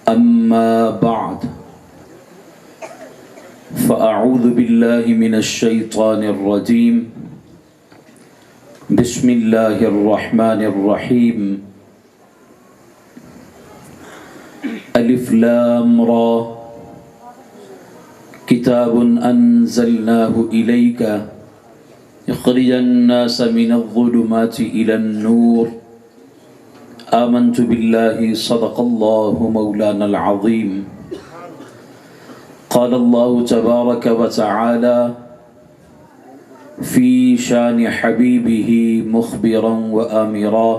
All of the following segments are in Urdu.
أما بعد فأعوذ بالله من الشيطان الرجيم بسم الله الرحمن الرحيم ألف لام را كتاب أنزلناه إليك يخرج الناس من الظلمات إلى النور آمنت بالله صدق الله مولانا العظيم قال الله تبارك وتعالى في شان حبيبه مخبرا وآمرا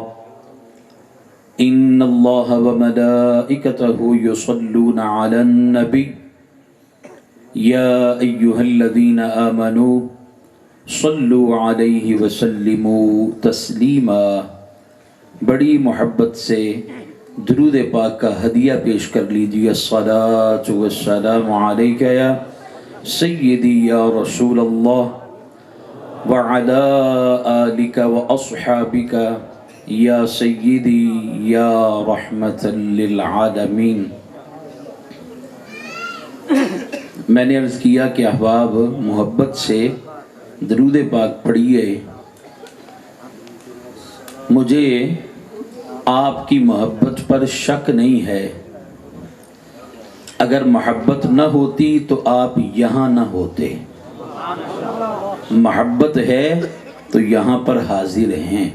إن الله وملائكته يصلون على النبي يا أيها الذين آمنوا صلوا عليه وسلموا تسلیما۔ بڑی محبت سے درود پاک کا ہدیہ پیش کر لیجیے۔ الصلاۃ والسلام علیک یا سیدی یا رسول اللہ وعلی آلک واصحابک یا سیدی یا رحمت للعالمین۔ میں نے عرض کیا کہ احباب محبت سے درود پاک پڑھیے۔ مجھے آپ کی محبت پر شک نہیں ہے، اگر محبت نہ ہوتی تو آپ یہاں نہ ہوتے۔ محبت ہے تو یہاں پر حاضر ہیں۔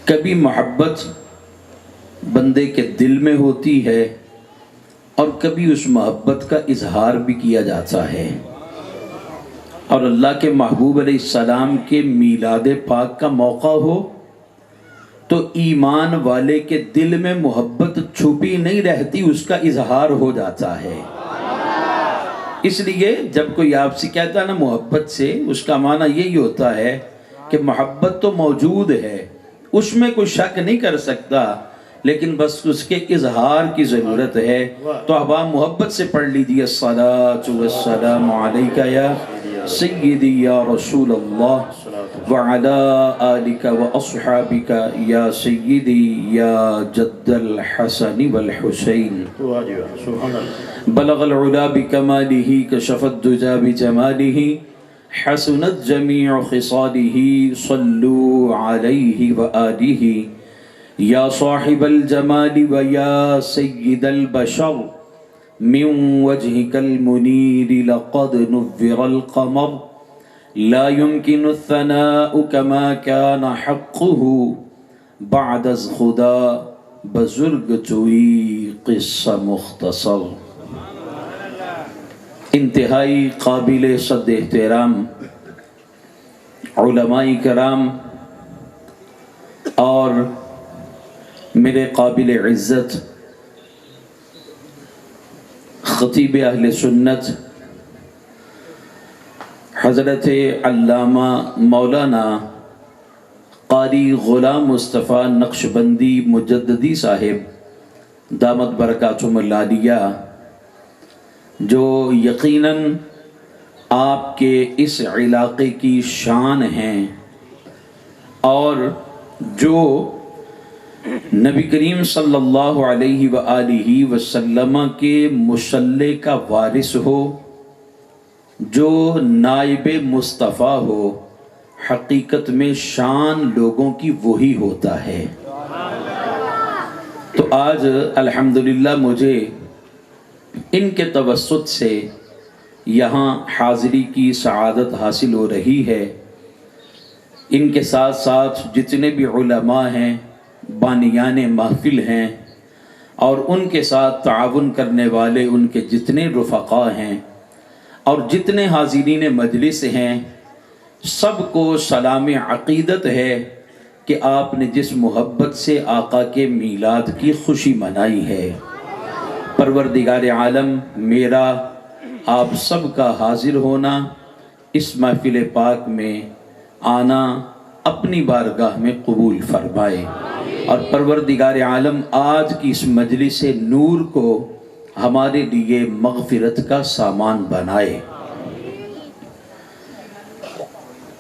کبھی محبت بندے کے دل میں ہوتی ہے اور کبھی اس محبت کا اظہار بھی کیا جاتا ہے، اور اللہ کے محبوب علیہ السلام کے میلاد پاک کا موقع ہو تو ایمان والے کے دل میں محبت چھپی نہیں رہتی، اس کا اظہار ہو جاتا ہے۔ اس لیے جب کوئی آپ سے کہتا ہے نا محبت سے، اس کا معنی یہی ہوتا ہے کہ محبت تو موجود ہے، اس میں کوئی شک نہیں کر سکتا، لیکن بس اس کے اظہار کی ضرورت ہے۔ تو احباب محبت سے پڑھ لیجیے الصلاۃ والسلام علیک یا سیدی یا رسول اللہ وعلی آلک واصحابک یا سیدی یا جد الحسن والحسین۔ بلغ العلا بکمالہ کشف الدجى بجمالہ حسنت جمیع خصالہ صلوا علیہ وآلہ یا صاحب الجمال ویا سید البشر من وجهك المنير لقد نور القمر لا يمكن الثناء كما كان حقه بعد از خدا بزرگ توی قصہ مختصر۔ انتہائی قابل صد احترام علماء کرام اور میرے قابل عزت خطیب اہل سنت حضرت علامہ مولانا قاری غلام مصطفیٰ نقشبندی مجددی صاحب دامت برکاتہم العالیہ، جو یقیناً آپ کے اس علاقے کی شان ہیں اور جو نبی کریم صلی اللہ علیہ وآلہ وسلم کے مصلی کا وارث ہو، جو نائب مصطفیٰ ہو، حقیقت میں شان لوگوں کی وہی ہوتا ہے۔ تو آج الحمدللہ مجھے ان کے توسط سے یہاں حاضری کی سعادت حاصل ہو رہی ہے۔ ان کے ساتھ ساتھ جتنے بھی علماء ہیں، بانیان محفل ہیں، اور ان کے ساتھ تعاون کرنے والے ان کے جتنے رفقاء ہیں اور جتنے حاضرین مجلس ہیں، سب کو سلام عقیدت ہے کہ آپ نے جس محبت سے آقا کے میلاد کی خوشی منائی ہے، پروردگار عالم میرا آپ سب کا حاضر ہونا، اس محفل پاک میں آنا اپنی بارگاہ میں قبول فرمائے، اور پروردگار عالم آج کی اس مجلس نور کو ہمارے لیے مغفرت کا سامان بنائے۔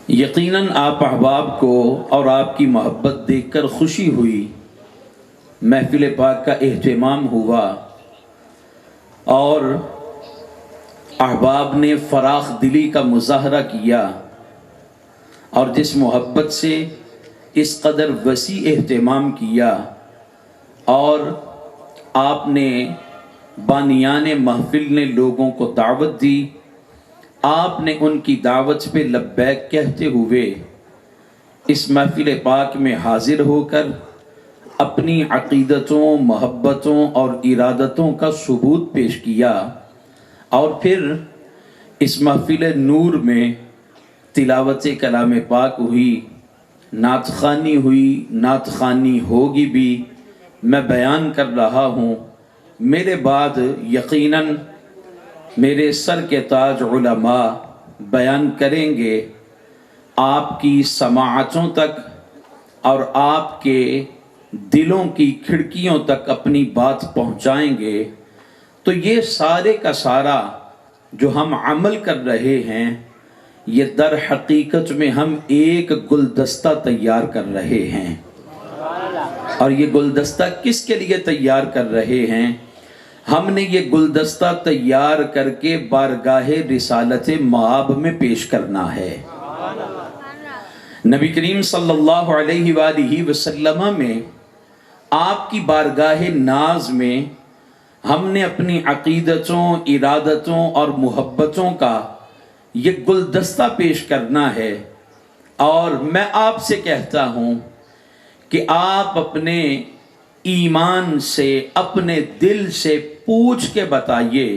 یقیناً آپ احباب کو اور آپ کی محبت دیکھ کر خوشی ہوئی محفل پاک کا اہتمام ہوا اور احباب نے فراخ دلی کا مظاہرہ کیا، اور جس محبت سے اس قدر وسیع اہتمام کیا، اور آپ نے بانیان محفل نے لوگوں کو دعوت دی، آپ نے ان کی دعوت پہ لبیک کہتے ہوئے اس محفل پاک میں حاضر ہو کر اپنی عقیدتوں، محبتوں اور ارادتوں کا ثبوت پیش کیا، اور پھر اس محفل نور میں تلاوت کلام پاک ہوئی، نعت خوانی ہوئی، نعت خوانی ہوگی بھی، میں بیان کر رہا ہوں۔ میرے بعد یقیناً میرے سر کے تاج علماء بیان کریں گے، آپ کی سماعتوں تک اور آپ کے دلوں کی کھڑکیوں تک اپنی بات پہنچائیں گے۔ تو یہ سارے کا سارا جو ہم عمل کر رہے ہیں، یہ در حقیقت میں ہم ایک گلدستہ تیار کر رہے ہیں، اور یہ گلدستہ کس کے لیے تیار کر رہے ہیں؟ ہم نے یہ گلدستہ تیار کر کے بارگاہ رسالت مآب میں پیش کرنا ہے۔ نبی کریم صلی اللہ علیہ وآلہ وسلم میں آپ کی بارگاہ ناز میں ہم نے اپنی عقیدتوں، ارادتوں اور محبتوں کا یہ گلدستہ پیش کرنا ہے، اور میں آپ سے کہتا ہوں کہ آپ اپنے ایمان سے، اپنے دل سے پوچھ کے بتائیے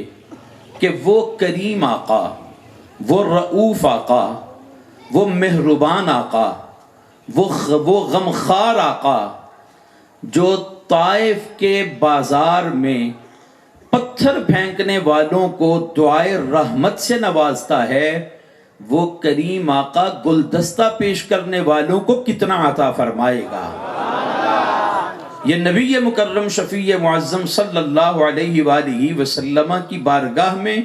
کہ وہ کریم آقا، وہ رؤوف آقا، وہ مہربان آقا، وہ غمخوار آقا جو طائف کے بازار میں پتھر پھینکنے والوں کو دعائے رحمت سے نوازتا ہے، وہ کریم آقا گلدستہ پیش کرنے والوں کو کتنا عطا فرمائے گا۔ یہ نبی مکرم شفیع معظم صلی اللہ علیہ وآلہ وسلم کی بارگاہ میں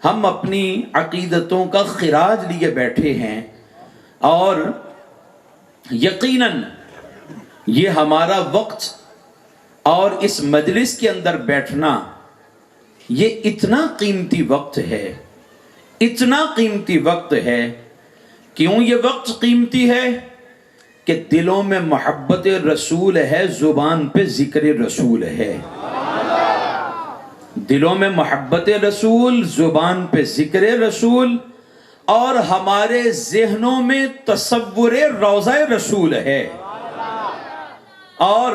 ہم اپنی عقیدتوں کا خراج لیے بیٹھے ہیں، اور یقیناً یہ ہمارا وقت اور اس مجلس کے اندر بیٹھنا یہ اتنا قیمتی وقت ہے، اتنا قیمتی وقت ہے۔ کیوں یہ وقت قیمتی ہے؟ کہ دلوں میں محبت رسول ہے، زبان پہ ذکر رسول ہے۔ دلوں میں محبت رسول، زبان پہ ذکر رسول، اور ہمارے ذہنوں میں تصور روضہ رسول ہے۔ اور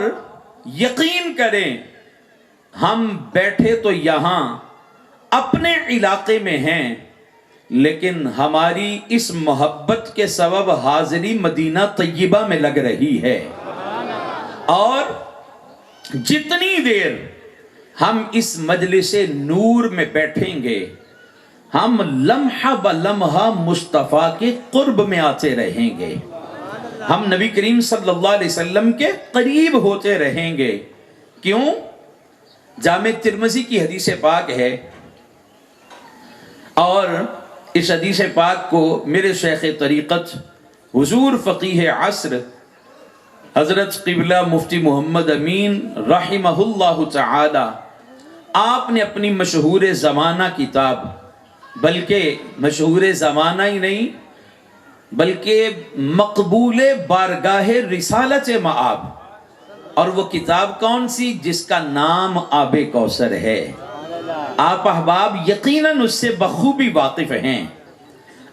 یقین کریں، ہم بیٹھے تو یہاں اپنے علاقے میں ہیں، لیکن ہماری اس محبت کے سبب حاضری مدینہ طیبہ میں لگ رہی ہے، اور جتنی دیر ہم اس مجلس نور میں بیٹھیں گے، ہم لمحہ بلمحہ مصطفیٰ کے قرب میں آتے رہیں گے، ہم نبی کریم صلی اللہ علیہ وسلم کے قریب ہوتے رہیں گے۔ کیوں؟ جامع ترمذی کی حدیث پاک ہے، اور اس حدیث پاک کو میرے شیخ طریقت حضور فقیہ عصر حضرت قبلہ مفتی محمد امین رحمہ اللہ تعالی، آپ نے اپنی مشہور زمانہ کتاب، بلکہ مشہور زمانہ ہی نہیں بلکہ مقبول بارگاہ رسالت مآب، اور وہ کتاب کون سی؟ جس کا نام آب کوثر ہے۔ آپ احباب یقیناً اس سے بخوبی واقف ہیں۔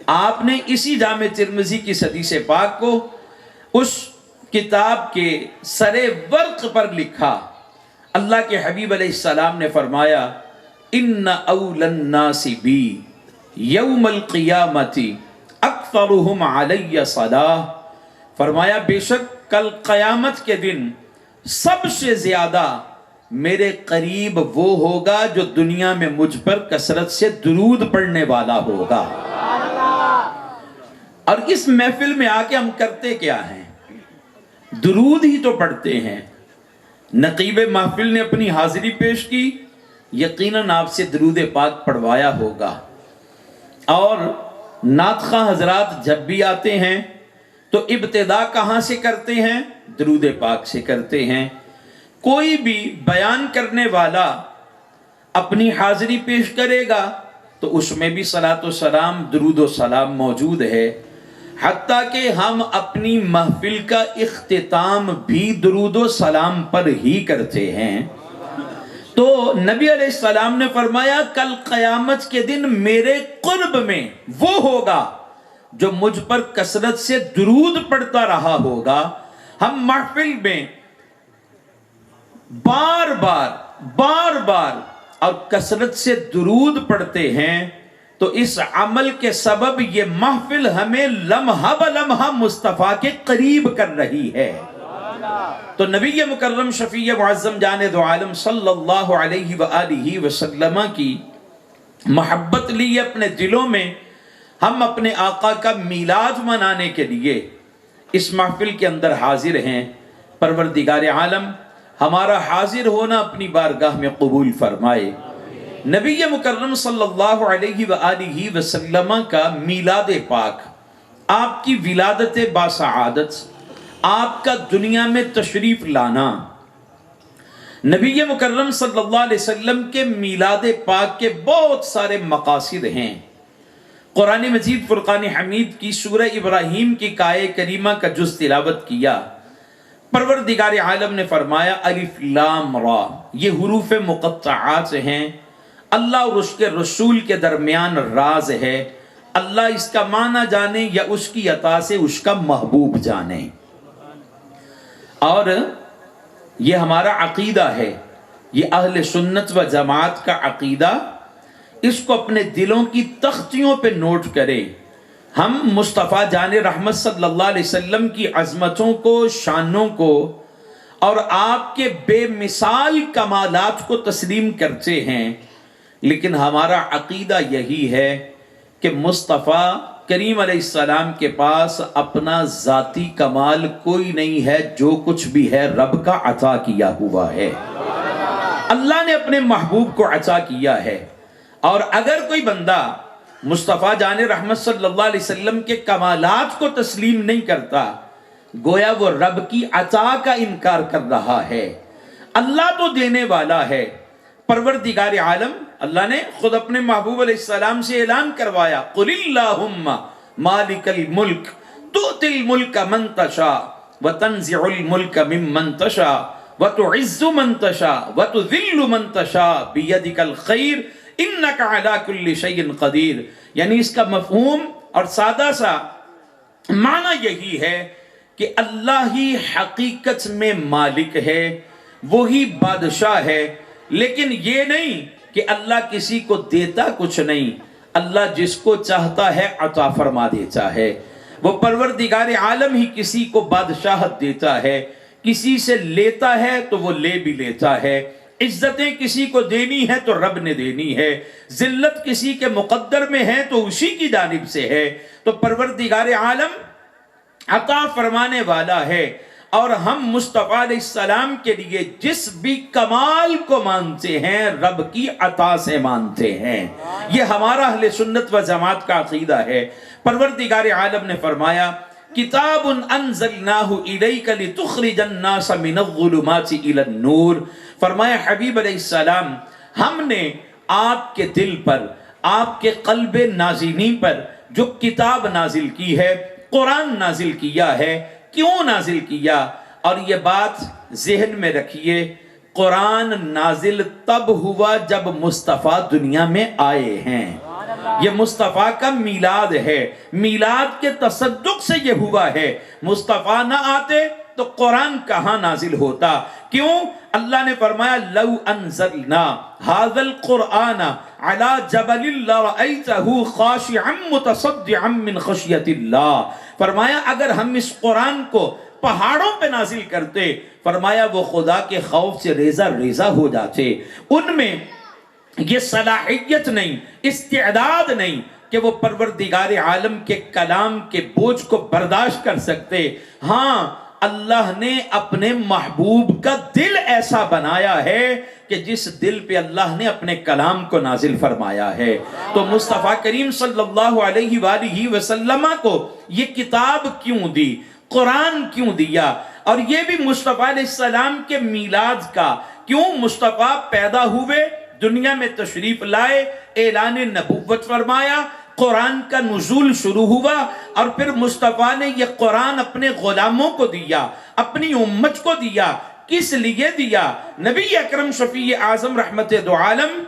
آپ نے اسی جامع ترمذی کی حدیث پاک کو اس کتاب کے سر ورق پر لکھا۔ اللہ کے حبیب علیہ السلام نے فرمایا، ان اول الناس بی یوم القیامت اکثرہم علی صلاۃ، فرمایا بے شک کل قیامت کے دن سب سے زیادہ میرے قریب وہ ہوگا جو دنیا میں مجھ پر کثرت سے درود پڑھنے والا ہوگا۔ اور اس محفل میں آ کے ہم کرتے کیا ہیں؟ درود ہی تو پڑھتے ہیں۔ نقیب محفل نے اپنی حاضری پیش کی، یقیناً آپ سے درود پاک پڑھوایا ہوگا، اور نعت خواں حضرات جب بھی آتے ہیں تو ابتدا کہاں سے کرتے ہیں؟ درود پاک سے کرتے ہیں۔ کوئی بھی بیان کرنے والا اپنی حاضری پیش کرے گا تو اس میں بھی صلاۃ و سلام، درود و سلام موجود ہے، حتیٰ کہ ہم اپنی محفل کا اختتام بھی درود و سلام پر ہی کرتے ہیں۔ تو نبی علیہ السلام نے فرمایا کل قیامت کے دن میرے قرب میں وہ ہوگا جو مجھ پر کثرت سے درود پڑھتا رہا ہوگا۔ ہم محفل میں بار بار اور کثرت سے درود پڑھتے ہیں، تو اس عمل کے سبب یہ محفل ہمیں لمحہ بلمحہ مصطفیٰ کے قریب کر رہی ہے۔ تو نبی مکرم شفیع معظم جان دو عالم صلی اللہ علیہ وآلہ وسلم کی محبت لی اپنے دلوں میں، ہم اپنے آقا کا میلاد منانے کے لیے اس محفل کے اندر حاضر ہیں۔ پروردگار عالم ہمارا حاضر ہونا اپنی بارگاہ میں قبول فرمائے۔ نبی مکرم صلی اللہ علیہ وآلہ وسلم کا میلاد پاک، آپ کی ولادت باسعادت، آپ کا دنیا میں تشریف لانا، نبی مکرم صلی اللہ علیہ وسلم کے میلاد پاک کے بہت سارے مقاصد ہیں۔ قرآن مجید فرقان حمید کی سورہ ابراہیم کی آیہ کریمہ کا جز تلاوت کیا، پروردگار عالم نے فرمایا الف لام را، یہ حروف مقطعات ہیں، اللہ اور اس کے رسول کے درمیان راز ہے، اللہ اس کا معنی جانے یا اس کی عطا سے اس کا محبوب جانے۔ اور یہ ہمارا عقیدہ ہے، یہ اہل سنت و جماعت کا عقیدہ، اس کو اپنے دلوں کی تختیوں پہ نوٹ کریں۔ ہم مصطفیٰ جان رحمت صلی اللہ علیہ وسلم کی عظمتوں کو، شانوں کو اور آپ کے بے مثال کمالات کو تسلیم کرتے ہیں، لیکن ہمارا عقیدہ یہی ہے کہ مصطفیٰ کریم علیہ السلام کے پاس اپنا ذاتی کمال کوئی نہیں ہے، جو کچھ بھی ہے رب کا عطا کیا ہوا ہے، اللہ نے اپنے محبوب کو عطا کیا ہے۔ اور اگر کوئی بندہ مصطفیٰ جان رحمت صلی اللہ علیہ وسلم کے کمالات کو تسلیم نہیں کرتا، گویا وہ رب کی عطا کا انکار کر رہا ہے۔ اللہ تو دینے والا ہے، پروردگار عالم اللہ نے خود اپنے محبوب علیہ السلام سے اعلان کروایا قل اللہم مالک الملک تؤتی الملک من تشاء وتنزع الملک ممن تشاء وتعز من تشاء وتذل من تشاء بیدک الخیر انک علی کل شیء قدیر۔ یعنی اس کا مفہوم اور سادہ سا معنی یہی ہے کہ اللہ ہی حقیقت میں مالک ہے، وہی بادشاہ ہے، لیکن یہ نہیں کہ اللہ کسی کو دیتا کچھ نہیں، اللہ جس کو چاہتا ہے عطا فرما دیتا ہے۔ وہ پروردگار عالم ہی کسی کو بادشاہت دیتا ہے، کسی سے لیتا ہے تو وہ لے بھی لیتا ہے، عزتیں کسی کو دینی ہے تو رب نے دینی ہے، ذلت کسی کے مقدر میں ہے تو اسی کی جانب سے ہے۔ تو پروردگار عالم عطا فرمانے والا ہے، اور ہم مصطفیٰ علیہ السلام کے لیے جس بھی کمال کو مانتے ہیں رب کی عطا سے مانتے ہیں۔ یہ ہمارا اہل سنت و جماعت کا عقیدہ ہے۔ پروردگار عالم نے فرمایا کتاب انزلناہ الیک لتخرج الناس من الظلمات الی النور، فرمایا حبیب علیہ السلام ہم نے آپ کے دل پر، آپ کے قلب نازنین پر جو کتاب نازل کی ہے، قرآن نازل کیا ہے، کیوں نازل کیا؟ اور یہ بات ذہن میں رکھیے، قرآن نازل تب ہوا جب مصطفیٰ دنیا میں آئے ہیں۔ یہ مصطفیٰ کا میلاد ہے، میلاد کے تصدق سے یہ ہوا ہے۔ مصطفیٰ نہ آتے تو قرآن کہاں نازل ہوتا؟ کیوں؟ اللہ نے فرمایا لو انزلنا هذا القرآن على جبل لرأيته خاشعا متصدعا من خشیت اللہ، فرمایا اگر ہم اس قرآن کو پہاڑوں پہ نازل کرتے، فرمایا وہ خدا کے خوف سے ریزہ ریزہ ہو جاتے۔ ان میں یہ صلاحیت نہیں، استعداد نہیں کہ وہ پروردگار عالم کے کلام کے بوجھ کو برداشت کر سکتے۔ ہاں اللہ نے اپنے محبوب کا دل ایسا بنایا ہے کہ جس دل پہ اللہ نے اپنے کلام کو نازل فرمایا ہے۔ تو مصطفیٰ کریم صلی اللہ علیہ وآلہ وسلم کو یہ کتاب کیوں دی، قرآن کیوں دیا؟ اور یہ بھی مصطفیٰ علیہ السلام کے میلاد کا، کیوں مصطفیٰ پیدا ہوئے، دنیا میں تشریف لائے، اعلان نبوت فرمایا، قرآن کا نزول شروع ہوا، اور پھر مصطفیٰ نے یہ قرآن اپنے غلاموں کو دیا، اپنی امت کو دیا۔ کس لیے دیا؟ نبی اکرم شفیع اعظم رحمت دو عالم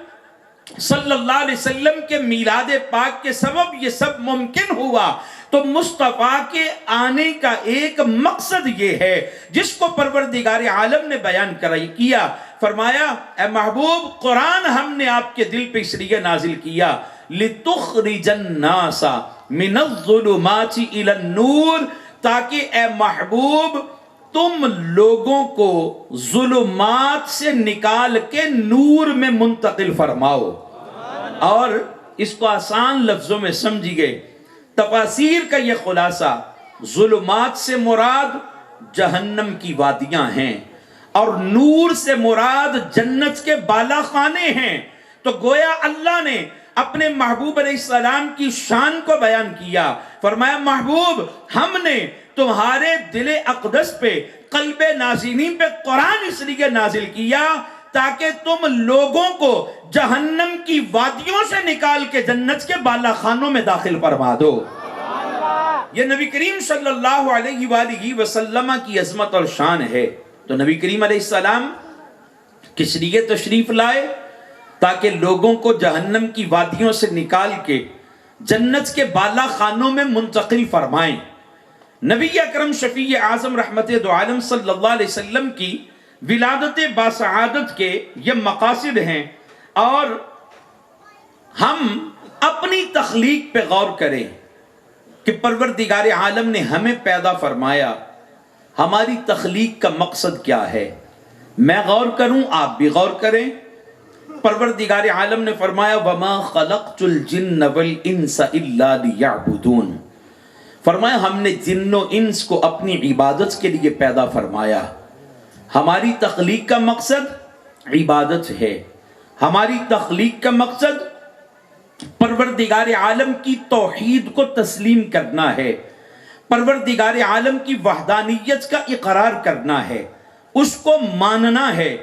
صلی اللہ علیہ وسلم کے میلاد پاک کے سبب یہ سب ممکن ہوا۔ تو مصطفیٰ کے آنے کا ایک مقصد یہ ہے جس کو پروردگار عالم نے بیان کیا، فرمایا اے محبوب قرآن ہم نے آپ کے دل پہ اس لیے نازل کیا لِتُخْرِجَ النَّاسَ مِنَ الظُّلُمَاتِ إِلَى النُّورِ، تاکہ اے محبوب تم لوگوں کو ظلمات سے نکال کے نور میں منتقل فرماؤ۔ اور اس کو آسان لفظوں میں سمجھیے، تفاسیر کا یہ خلاصہ، ظلمات سے مراد جہنم کی وادیاں ہیں اور نور سے مراد جنت کے بالا خانے ہیں۔ تو گویا اللہ نے اپنے محبوب علیہ السلام کی شان کو بیان کیا، فرمایا محبوب ہم نے تمہارے دل اقدس پہ، قلب نازنین پہ قرآن اس لیے نازل کیا تاکہ تم لوگوں کو جہنم کی وادیوں سے نکال کے جنت کے بالا خانوں میں داخل فرما دو۔ یہ نبی کریم صلی اللہ علیہ وآلہ وسلم کی عظمت اور شان ہے۔ تو نبی کریم علیہ السلام کس لیے تشریف لائے؟ تاکہ لوگوں کو جہنم کی وادیوں سے نکال کے جنت کے بالا خانوں میں منتقل فرمائیں۔ نبی اکرم شفیع اعظم رحمت دو عالم صلی اللہ علیہ وسلم کی ولادت باسعادت کے یہ مقاصد ہیں، اور ہم اپنی تخلیق پہ غور کریں کہ پروردگار عالم نے ہمیں پیدا فرمایا، ہماری تخلیق کا مقصد کیا ہے؟ میں غور کروں، آپ بھی غور کریں۔ پروردگار عالم نے فرمایا وَمَا خَلَقْتُ الْجِنَّ وَالْإِنسَ إِلَّا لِيَعْبُدُونَ، فرمایا ہم نے جن و انس کو اپنی عبادت کے لیے پیدا فرمایا۔ ہماری تخلیق کا مقصد عبادت ہے، ہماری تخلیق کا مقصد پروردگار عالم کی توحید کو تسلیم کرنا ہے، پروردگار عالم کی وحدانیت کا اقرار کرنا ہے، اس کو ماننا ہے،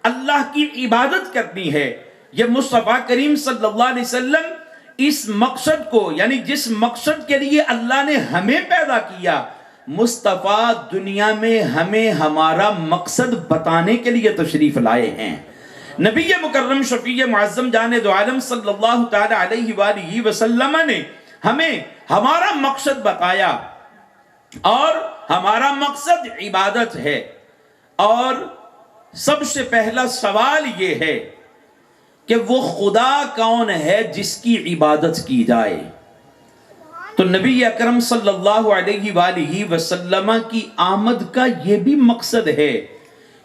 اللہ کی عبادت کرنی ہے۔ یہ مصطفیٰ کریم صلی اللہ علیہ وسلم اس مقصد کو، یعنی جس مقصد کے لیے اللہ نے ہمیں پیدا کیا، مصطفیٰ دنیا میں ہمیں ہمارا مقصد بتانے کے لیے تشریف لائے ہیں۔ نبی مکرم شفیع معظم جان دو عالم صلی اللہ تعالی علیہ وآلہ وسلم نے ہمیں ہمارا مقصد بتایا، اور ہمارا مقصد عبادت ہے۔ اور سب سے پہلا سوال یہ ہے کہ وہ خدا کون ہے جس کی عبادت کی جائے؟ تو نبی اکرم صلی اللہ علیہ وآلہ وسلم کی آمد کا یہ بھی مقصد ہے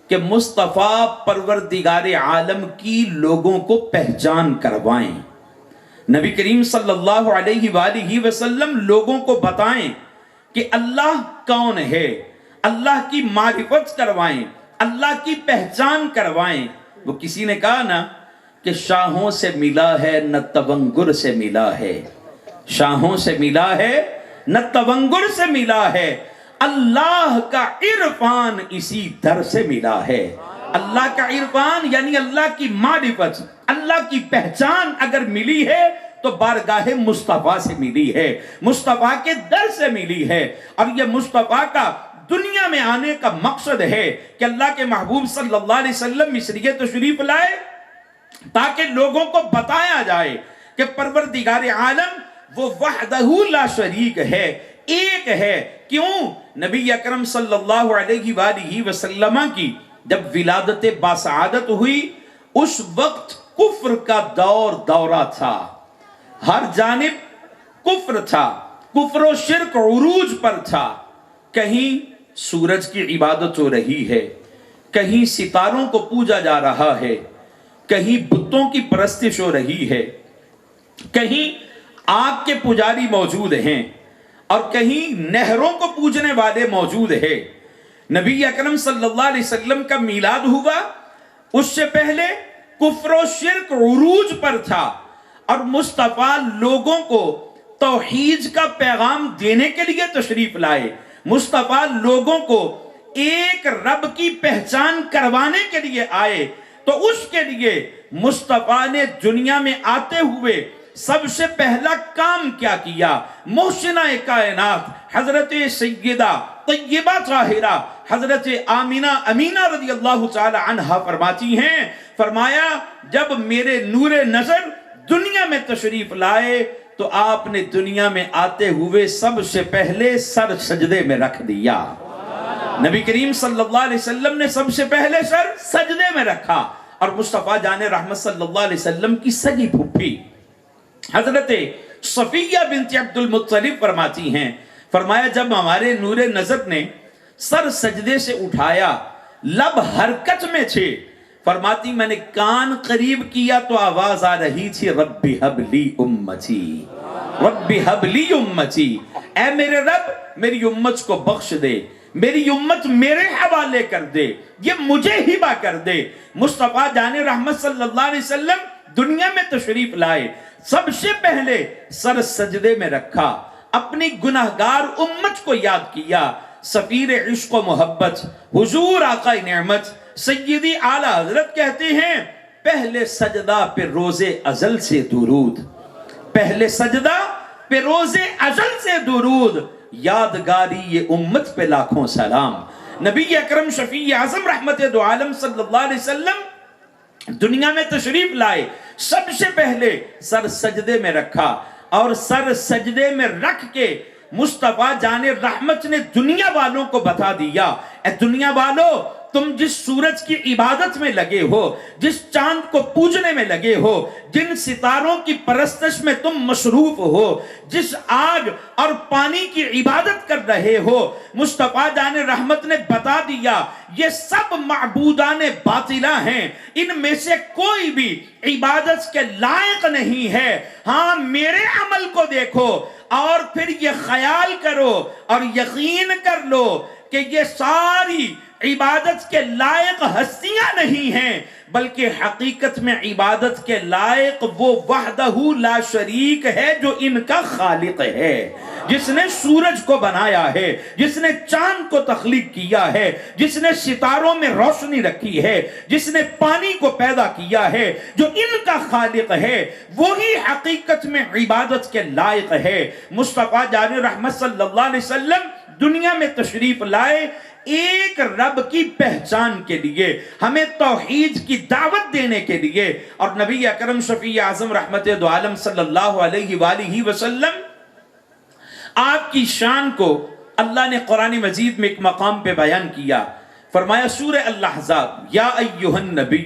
کہ مصطفیٰ پروردگار عالم کی لوگوں کو پہچان کروائیں۔ نبی کریم صلی اللہ علیہ وآلہ وسلم لوگوں کو بتائیں کہ اللہ کون ہے، اللہ کی معرفت کروائیں، اللہ کی پہچان کروائیں۔ وہ کسی نے کہا نا کہ شاہوں سے ملا ہے نہ تونگر سے ملا ہے، شاہوں سے ملا ہے نہ تونگر سے ملا ہے، اللہ کا عرفان اسی در سے ملا ہے۔ اللہ کا عرفان یعنی اللہ کی معرفت، اللہ کی پہچان اگر ملی ہے تو بارگاہ مصطفیٰ سے ملی ہے، مصطفیٰ کے در سے ملی ہے۔ اور یہ مصطفیٰ کا دنیا میں آنے کا مقصد ہے کہ اللہ کے محبوب صلی اللہ علیہ وسلم اس لیے تشریف لائے تاکہ لوگوں کو بتایا جائے کہ پروردگار عالم وہ وحدہ لا شریک ہے، ایک ہے۔ کیوں؟ نبی اکرم صلی اللہ علیہ وآلہ وسلم کی جب ولادت باسعادت ہوئی اس وقت کفر کا دورہ تھا، ہر جانب کفر تھا، کفر و شرک عروج پر تھا۔ کہیں سورج کی عبادت ہو رہی ہے، کہیں ستاروں کو پوجا جا رہا ہے، کہیں بتوں کی پرستش ہو رہی ہے، کہیں آگ کے پجاری موجود ہیں، اور کہیں نہروں کو پوجنے والے موجود ہیں۔ نبی اکرم صلی اللہ علیہ وسلم کا میلاد ہوا، اس سے پہلے کفر و شرک عروج پر تھا، اور مصطفیٰ لوگوں کو توحید کا پیغام دینے کے لیے تشریف لائے، مصطفیٰ لوگوں کو ایک رب کی پہچان کروانے کے لیے آئے تو اس کے لیے مصطفیٰ نے دنیا میں آتے ہوئے سب سے پہلا کام کیا کیا؟ محسنہ کائنات حضرت سیدہ طیبہ طاہرہ حضرت امینہ رضی اللہ تعالی عنہا فرماتی ہیں، فرمایا جب میرے نور نظر دنیا میں تشریف لائے تو آپ نے دنیا میں آتے ہوئے سب سے پہلے سر سجدے میں رکھ دیا۔ نبی کریم صلی اللہ علیہ وسلم نے سب سے پہلے سر سجدے میں رکھا، اور مصطفیٰ جان رحمت صلی اللہ علیہ وسلم کی سگی پھپھی حضرت صفیہ بنت عبد المطلب فرماتی ہیں، فرمایا جب ہمارے نور نظر نے سر سجدے سے اٹھایا، لب حرکت میں تھے، فرماتی میں نے کان قریب کیا تو آواز آ رہی تھی رب ہب لی امتی، رب ہب لی امتی، اے میرے رب میری امت کو بخش دے، میری امت میرے حوالے کر دے، یہ مجھے ہبہ کر دے۔ مصطفیٰ جان رحمت صلی اللہ علیہ وسلم دنیا میں تشریف لائے، سب سے پہلے سر سجدے میں رکھا، اپنی گناہگار امت کو یاد کیا، سفیر عشق و محبت حضور آقا نعمت سیدی اعلیٰ حضرت کہتے ہیں پہلے سجدہ پہ روز ازل سے درود، پہلے سجدہ پہ روز ازل سے درود، یادگاری یہ امت پہ لاکھوں سلام۔ نبی اکرم شفیع اعظم رحمت دو عالم صلی اللہ علیہ وسلم دنیا میں تشریف لائے، سب سے پہلے سر سجدے میں رکھا، اور سر سجدے میں رکھ کے مصطفیٰ جان رحمت نے دنیا والوں کو بتا دیا، اے دنیا والوں تم جس سورج کی عبادت میں لگے ہو، جس چاند کو پوجنے میں لگے ہو، جن ستاروں کی پرستش میں تم مصروف ہو، جس آگ اور پانی کی عبادت کر رہے ہو، مصطفیٰ جان رحمت نے بتا دیا یہ سب معبودان باطلہ ہیں، ان میں سے کوئی بھی عبادت کے لائق نہیں ہے، ہاں میرے عمل کو دیکھو اور پھر یہ خیال کرو اور یقین کر لو کہ یہ ساری عبادت کے لائق ہستیاں نہیں ہیں، بلکہ حقیقت میں عبادت کے لائق وہ وحدہ لا شریک ہے جو ان کا خالق ہے، جس نے سورج کو بنایا ہے، جس نے چاند کو تخلیق کیا ہے، جس نے ستاروں میں روشنی رکھی ہے، جس نے پانی کو پیدا کیا ہے، جو ان کا خالق ہے وہی حقیقت میں عبادت کے لائق ہے۔ مصطفیٰ جان رحمت صلی اللہ علیہ وسلم دنیا میں تشریف لائے ایک رب کی پہچان کے لیے، ہمیں توحید کی دعوت دینے کے لیے، اور نبی اکرم شفیع اعظم رحمت دو عالم صلی اللہ علیہ وآلہ وسلم آپ کی شان کو اللہ نے قرآن مجید میں ایک مقام پہ بیان کیا، فرمایا سورہ الاحزاب یا ایہا النبی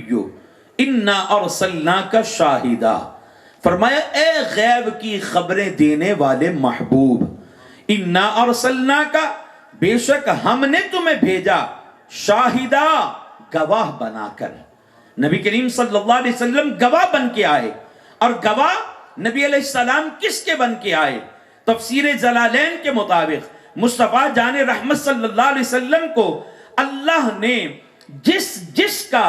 انا ارسلناک شاہدا، فرمایا اے غیب کی خبریں دینے والے محبوب، انا ارسلناک بے شک ہم نے تمہیں بھیجا، شاہدہ گواہ بنا کر۔ نبی کریم صلی اللہ علیہ وسلم گواہ بن کے آئے، اور گواہ نبی علیہ السلام کس کے بن کے آئے؟ تفسیر جلالین کے مطابق مصطفیٰ جان رحمت صلی اللہ علیہ وسلم کو اللہ نے جس کا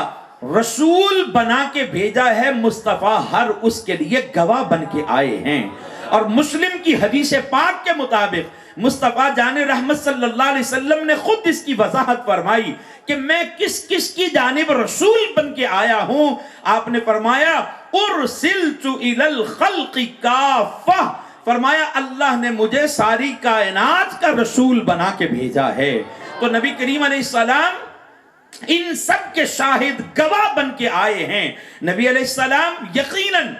رسول بنا کے بھیجا ہے، مصطفیٰ ہر اس کے لیے گواہ بن کے آئے ہیں۔ اور مسلم کی حدیث پاک کے مطابق مصطفیٰ جان رحمت صلی اللہ علیہ وسلم نے خود اس کی وضاحت فرمائی کہ میں کس کی جانب رسول بن کے آیا ہوں۔ آپ نے فرمایا ارسلت الی الخلق کافہ، فرمایا اللہ نے مجھے ساری کائنات کا رسول بنا کے بھیجا ہے۔ تو نبی کریم علیہ السلام ان سب کے شاہد گواہ بن کے آئے ہیں۔ نبی علیہ السلام یقیناً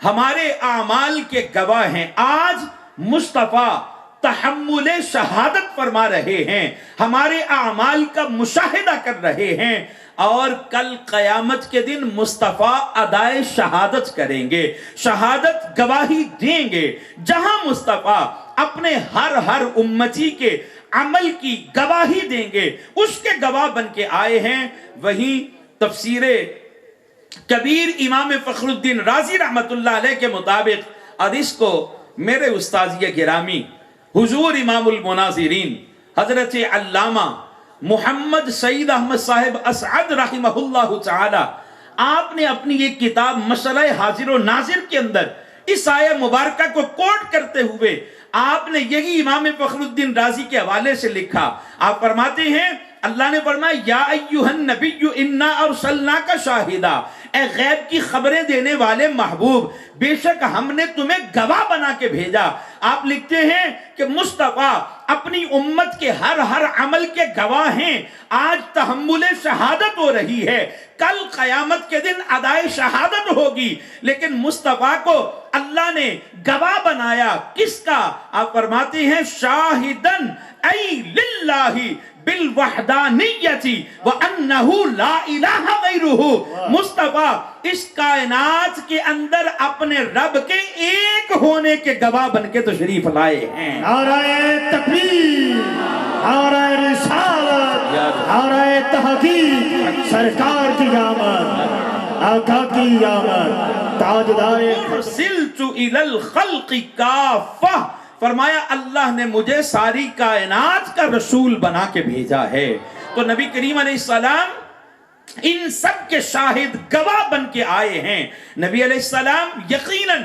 ہمارے اعمال کے گواہ ہیں۔ آج مصطفیٰ تحمل شہادت فرما رہے ہیں، ہمارے اعمال کا مشاہدہ کر رہے ہیں، اور کل قیامت کے دن مصطفیٰ ادائے شہادت کریں گے، شہادت گواہی دیں گے۔ جہاں مصطفیٰ اپنے ہر امتی کے عمل کی گواہی دیں گے، اس کے گواہ بن کے آئے ہیں۔ وہیں تفسیر کبیر امام فخر الدین رازی رحمت اللہ علیہ کے مطابق، اور اس کو میرے استاذ گرامی حضور امام المناظرین حضرت علامہ محمد سعید احمد صاحب اسعد رحمہ اللہ تعالی، آپ نے اپنی ایک کتاب مسئلہ حاضر و ناظر کے اندر اس آیہ مبارکہ کو کوٹ کرتے ہوئے آپ نے یہی امام فخر الدین رازی کے حوالے سے لکھا۔ آپ فرماتے ہیں اللہ نے فرمایا یا ایھا النبی انا ارسلناک شاہدا، اے غیب کی خبریں دینے والے محبوب، بے شک ہم نے تمہیں گواہ بنا کے بھیجا۔ آپ لکھتے ہیں کہ مصطفیٰ اپنی امت کے ہر عمل کے گواہ ہیں۔ آج تحمل شہادت ہو رہی ہے، کل قیامت کے دن ادائے شہادت ہوگی، لیکن مصطفیٰ کو اللہ نے گواہ بنایا۔ کس کا؟ آپ فرماتے ہیں شاہدن ای للہ بالوحدانیتی وانہ لا الہ غیرہ۔ مصطفیٰ اس کائنات کے اندر اپنے رب کے ایک ہونے کے گواہ بن کے تشریف لائے ہیں۔ نعرہ تکبیر، نعرہ رسالت، نعرہ تحقیق، سرکار کی آمد، آقا کی آمد، تاجدار ارسلت الی الخلق کافہ، فرمایا اللہ نے مجھے ساری کائنات کا رسول بنا کے بھیجا ہے۔ تو نبی کریم علیہ السلام ان سب کے شاہد گواہ بن کے آئے ہیں۔ نبی علیہ السلام یقیناً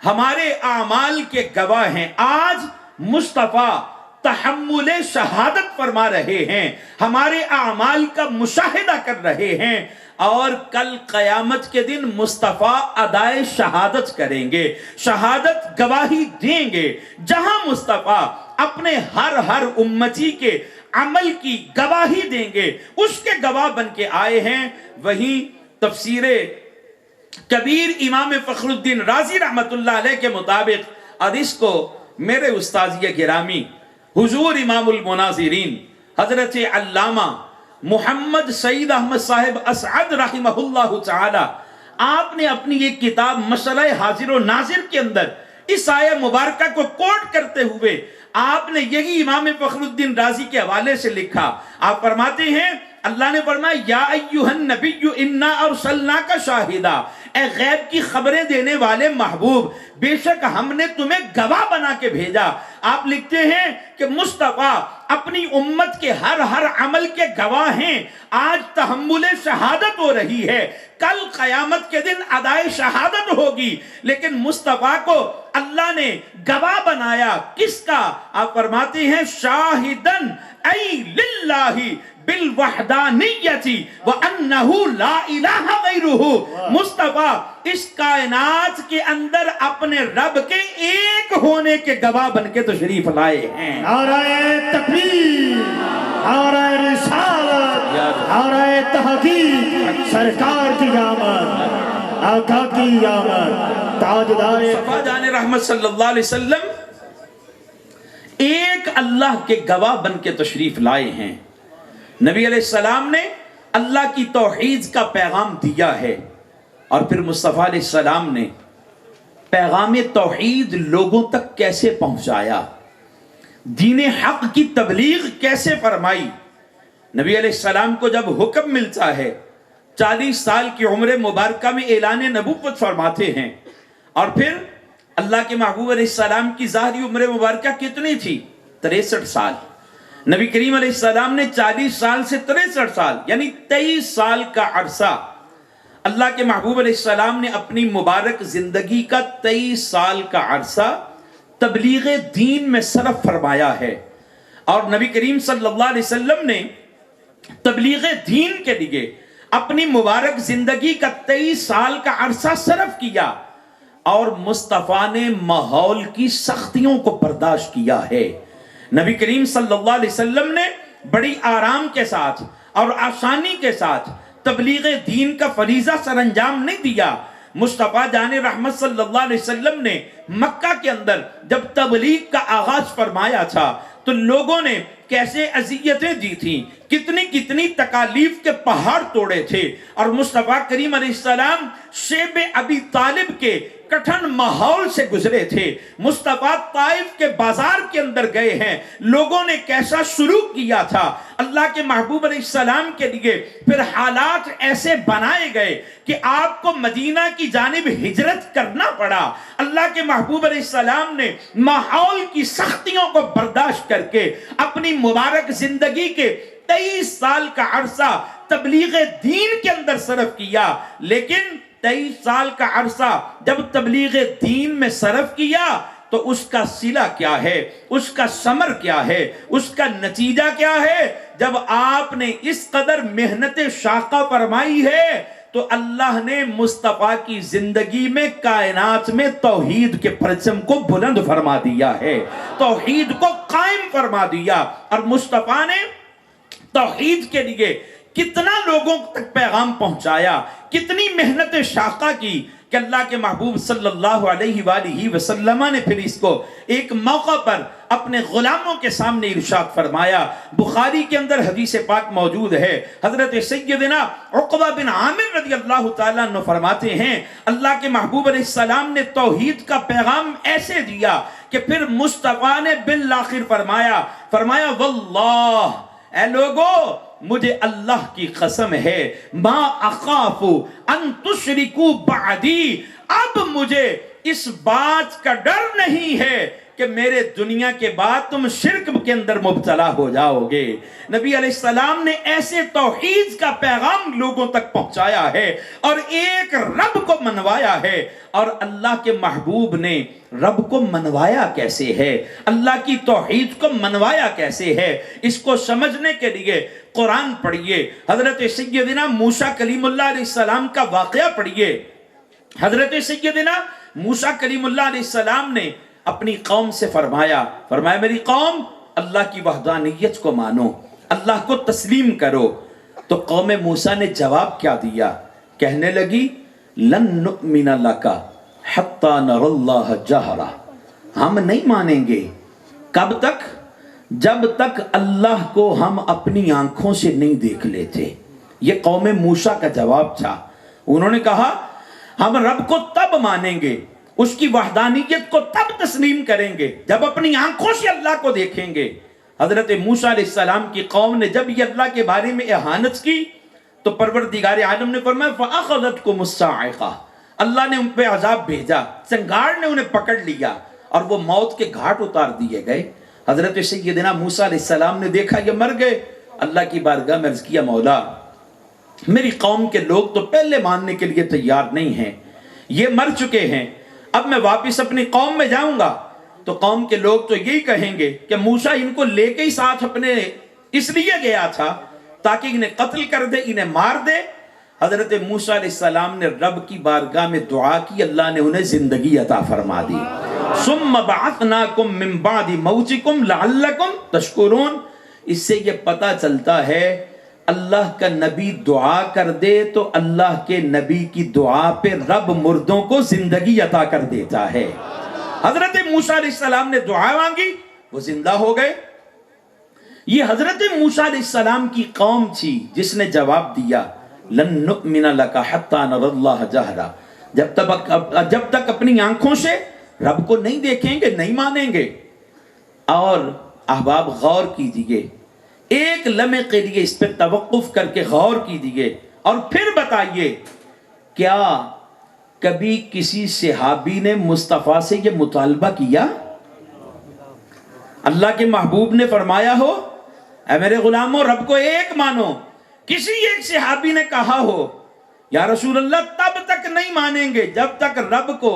ہمارے اعمال کے گواہ ہیں۔ آج مصطفیٰ تحمل شہادت فرما رہے ہیں، ہمارے اعمال کا مشاہدہ کر رہے ہیں، اور کل قیامت کے دن مصطفیٰ ادائے شہادت کریں گے، شہادت گواہی دیں گے۔ جہاں مصطفیٰ اپنے ہر امتی کے عمل کی گواہی دیں گے، اس کے گواہ بن کے آئے ہیں۔ وہیں تفسیر کبیر امام فخر الدین رازی رحمت اللہ علیہ کے مطابق، اور اس کو میرے استاذ گرامی حضور امام المناظرین حضرت علامہ محمد سعید احمد صاحب اسعد رحمہ اللہ تعالی، آپ نے اپنی ایک کتاب مسئلہ حاضر و ناظر کے اندر اس آیہ مبارکہ کو کوٹ کرتے ہوئے آپ نے یہی امام فخر الدین رازی کے حوالے سے لکھا۔ آپ فرماتے ہیں اللہ نے فرمایا یا ایھا النبی انا ارسلناک شاہدا، اے غیب کی خبریں دینے والے محبوب، بے شک ہم نے تمہیں گواہ بنا کے بھیجا۔ آپ لکھتے ہیں کہ مصطفیٰ اپنی امت کے ہر عمل کے گواہ ہیں۔ آج تحمل شہادت ہو رہی ہے، کل قیامت کے دن ادائے شہادت ہوگی، لیکن مصطفیٰ کو اللہ نے گواہ بنایا۔ کس کا؟ آپ فرماتے ہیں شاہدن ای للہ بالوحدانیتی وانہ لا الہ غیرہ۔ مصطفیٰ اس کائنات کے اندر اپنے رب کے ایک ہونے کے گواہ بن کے تشریف لائے ہیں۔ نعرہ تکبیر، نعرہ رسالت، نعرہ تحقیق، سرکار کی آمد، آقا کی آمد، تاجدار مصطفیٰ جان رحمت صلی اللہ علیہ وسلم ایک اللہ کے گواہ بن کے تشریف لائے ہیں۔ نبی علیہ السلام نے اللہ کی توحید کا پیغام دیا ہے، اور پھر مصطفیٰ علیہ السلام نے پیغام توحید لوگوں تک کیسے پہنچایا، دین حق کی تبلیغ کیسے فرمائی۔ نبی علیہ السلام کو جب حکم ملتا ہے 40 سال کی عمر مبارکہ میں اعلان نبوت فرماتے ہیں، اور پھر اللہ کے محبوب علیہ السلام کی ظاہری عمر مبارکہ کتنی تھی؟ 63 سال۔ نبی کریم علیہ السلام نے 40 سال سے 63 سال یعنی 23 سال کا عرصہ اللہ کے محبوب علیہ السلام نے اپنی مبارک زندگی کا 23 سال کا عرصہ تبلیغ دین میں صرف فرمایا ہے۔ اور نبی کریم صلی اللہ علیہ وسلم نے تبلیغ دین کے لیے اپنی مبارک زندگی کا 23 سال کا عرصہ صرف کیا، اور مصطفیٰ نے ماحول کی سختیوں کو برداشت کیا ہے۔ نبی کریم صلی اللہ علیہ وسلم نے بڑی آرام کے ساتھ اور آسانی کے ساتھ تبلیغ دین کا فریضہ سر انجام نہیں دیا۔ مصطفیٰ جان رحمت صلی اللہ علیہ وسلم نے مکہ کے اندر جب تبلیغ کا آغاز فرمایا تھا تو لوگوں نے کیسے اذیتیں دی تھیں، کتنی تکالیف کے پہاڑ توڑے تھے، اور مصطفیٰ کریم علیہ السلام شیب ابی طالب کے کٹھن ماحول سے گزرے تھے۔ مصطفیٰ طائف کے بازار کے اندر گئے ہیں، لوگوں نے کیسا سلوک کیا تھا۔ اللہ کے محبوب علیہ السلام کے لیے پھر حالات ایسے بنائے گئے کہ آپ کو مدینہ کی جانب ہجرت کرنا پڑا۔ اللہ کے محبوب علیہ السلام نے ماحول کی سختیوں کو برداشت کر کے اپنی مبارک زندگی کے 23 سال کا عرصہ تبلیغ دین کے اندر صرف کیا، لیکن 23 سال کا عرصہ جب تبلیغ دین میں صرف کیا، تو اس کا صلہ کیا ہے، اس کا ثمر کیا ہے، اس کا نتیجہ کیا ہے؟ جب آپ نے اس قدر محنت شاقہ فرمائی ہے تو اللہ نے مصطفیٰ کی زندگی میں کائنات میں توحید کے پرچم کو بلند فرما دیا ہے، توحید کو قائم فرما دیا۔ اور مصطفیٰ نے توحید کے لیے کتنا لوگوں تک پیغام پہنچایا، کتنی محنت شاقہ کی کہ اللہ کے محبوب صلی اللہ علیہ وآلہ وسلم نے پھر اس کو ایک موقع پر اپنے غلاموں کے سامنے ارشاد فرمایا۔ بخاری کے اندر حدیث پاک موجود ہے، حضرت سیدنا عقبہ بن عامر رضی اللہ تعالیٰ عنہ فرماتے ہیں اللہ کے محبوب علیہ السلام نے توحید کا پیغام ایسے دیا کہ پھر مصطفیٰ نے بالآخر فرمایا واللہ اے لوگو مجھے اللہ کی قسم ہے ما اخاف ان تشرکو بعدی، اب مجھے اس بات کا ڈر نہیں ہے کہ میرے دنیا کے بعد تم شرک کے اندر مبتلا ہو جاؤ گے۔ نبی علیہ السلام نے ایسے توحید کا پیغام لوگوں تک پہنچایا ہے اور ایک رب کو منوایا ہے۔ اور اللہ کے محبوب نے رب کو منوایا کیسے ہے، اللہ کی توحید کو منوایا کیسے ہے، اس کو سمجھنے کے لیے قرآن پڑھیے، حضرت سیدنا موسیٰ کلیم اللہ علیہ السلام کا واقعہ پڑھیے۔ حضرت سیدنا موسیٰ کلیم اللہ علیہ السلام نے اپنی قوم سے فرمایا میری قوم اللہ کی وحدانیت کو مانو، اللہ کو تسلیم کرو۔ تو قوم موسیٰ نے جواب کیا دیا؟ کہنے لگی لن نؤمن لک حتی نر اللہ جہرا، ہم نہیں مانیں گے۔ کب تک؟ جب تک اللہ کو ہم اپنی آنکھوں سے نہیں دیکھ لیتے۔ یہ قوم موسیٰ کا جواب تھا۔ انہوں نے کہا ہم رب کو تب مانیں گے، اس کی وحدانیت کو تب تسلیم کریں گے جب اپنی آنکھوں سے اللہ کو دیکھیں گے۔ حضرت موسیٰ علیہ السلام کی قوم نے جب یہ اللہ کے بارے میں اہانت کی تو پروردگار عالم نے فرمایا فَأَخَذَتْكُمُ الصَّاعِقَةُ، اللہ نے ان پہ عذاب بھیجا، چنگاڑ نے انہیں پکڑ لیا اور وہ موت کے گھاٹ اتار دیے گئے۔ حضرت سیدنا موسیٰ علیہ السلام نے دیکھا یہ مر گئے، اللہ کی بارگاہ میں عرض کیا مولا میری قوم کے لوگ تو پہلے ماننے کے لیے تیار نہیں ہیں، یہ مر چکے ہیں، اب میں واپس اپنی قوم میں جاؤں گا تو قوم کے لوگ تو یہی کہیں گے کہ موسیٰ ان کو لے کے ہی ساتھ اپنے اس لیے گیا تھا تاکہ انہیں قتل کر دے، انہیں مار دے۔ حضرت موسیٰ علیہ السلام نے رب کی بارگاہ میں دعا کی، اللہ نے انہیں زندگی عطا فرما دی۔ ثم بعثناکم من بعد موتکم لعلکم تشکرون۔ اس سے یہ پتہ چلتا ہے اللہ کا نبی دعا کر دے تو اللہ کے نبی کی دعا پہ رب مردوں کو زندگی عطا کر دیتا ہے۔ حضرت موسیٰ علیہ السلام نے دعا مانگی، وہ زندہ ہو گئے۔ یہ حضرت موسیٰ علیہ السلام کی قوم تھی جس نے جواب دیا لن نؤمن لک حتی نر اللہ جہرا، جب تک اپنی آنکھوں سے رب کو نہیں دیکھیں گے نہیں مانیں گے۔ اور احباب غور کیجئے، ایک لمحے کے لیے اس پہ توقف کر کے غور کیجئے اور پھر بتائیے کیا کبھی کسی صحابی نے مصطفیٰ سے یہ مطالبہ کیا؟ اللہ کے محبوب نے فرمایا ہو اے میرے غلاموں رب کو ایک مانو، کسی ایک صحابی نے کہا ہو یا رسول اللہ تب تک نہیں مانیں گے جب تک رب کو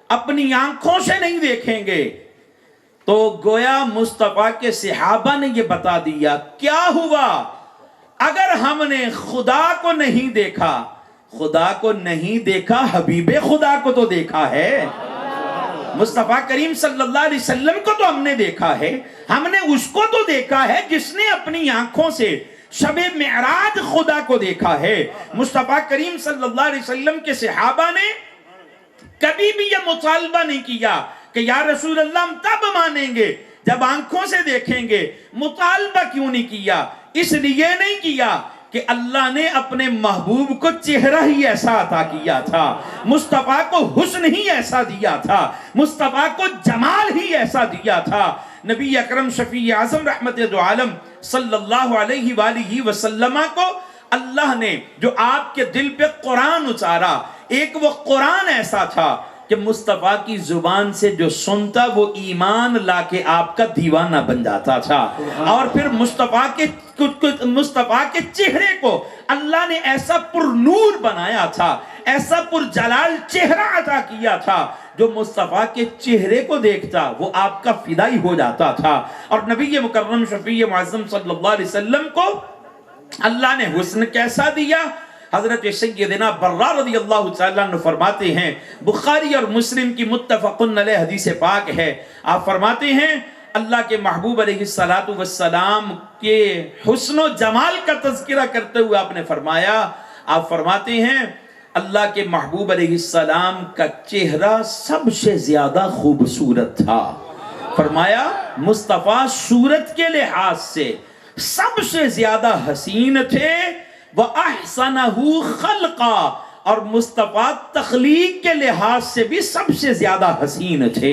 اپنی آنکھوں سے نہیں دیکھیں گے؟ تو گویا مصطفیٰ کے صحابہ نے یہ بتا دیا کیا ہوا اگر ہم نے خدا کو نہیں دیکھا؟ خدا کو نہیں دیکھا، حبیب خدا کو تو دیکھا ہے، مصطفیٰ کریم صلی اللہ علیہ وسلم کو تو ہم نے دیکھا ہے، ہم نے اس کو تو دیکھا ہے جس نے اپنی آنکھوں سے شب معراج خدا کو دیکھا ہے۔ مصطفیٰ کریم صلی اللہ علیہ وسلم کے صحابہ نے کبھی بھی یہ مطالبہ نہیں کیا کہ یا رسول اللہ ہم تب مانیں گے جب آنکھوں سے دیکھیں گے۔ مطالبہ کیوں نہیں کیا؟ اس لیے نہیں کیا کہ اللہ نے اپنے محبوب کو چہرہ ہی ایسا عطا کیا تھا، مصطفیٰ کو حسن ہی ایسا دیا تھا، مصطفیٰ کو جمال ہی ایسا دیا تھا۔ نبی اکرم شفیع اعظم رحمت دو عالم صلی اللہ علیہ وآلہ وسلم کو اللہ نے جو آپ کے دل پہ قرآن اتارا، ایک وہ قرآن ایسا تھا کہ مصطفیٰ کی زبان سے جو سنتا وہ ایمان لا کے آپ کا دیوانہ بن جاتا تھا، اور پھر مصطفیٰ کے مصطفیٰ کے چہرے کو اللہ نے ایسا پر نور بنایا تھا، ایسا پر جلال چہرہ عطا کیا تھا، جو مصطفیٰ کے چہرے کو دیکھتا وہ آپ کا فدائی ہو جاتا تھا۔ اور نبی مکرم شفیع معظم صلی اللہ علیہ وسلم کو اللہ نے حسن کیسا دیا؟ حضرت سیدنا برا رضی اللہ تعالیٰ عنہ فرماتے ہیں، بخاری اور مسلم کی متفقن علیہ حدیث پاک ہے، آپ فرماتے ہیں اللہ کے محبوب علیہ السلام کے حسن و جمال کا تذکرہ کرتے ہوئے آپ نے فرمایا، آپ فرماتے ہیں اللہ کے محبوب علیہ السلام کا چہرہ سب سے زیادہ خوبصورت تھا۔ فرمایا مصطفیٰ صورت کے لحاظ سے سب سے زیادہ حسین تھے، وَأَحْسَنَهُ خَلْقًا، اور مصطفیٰ تخلیق کے لحاظ سے بھی سب سے زیادہ حسین تھے۔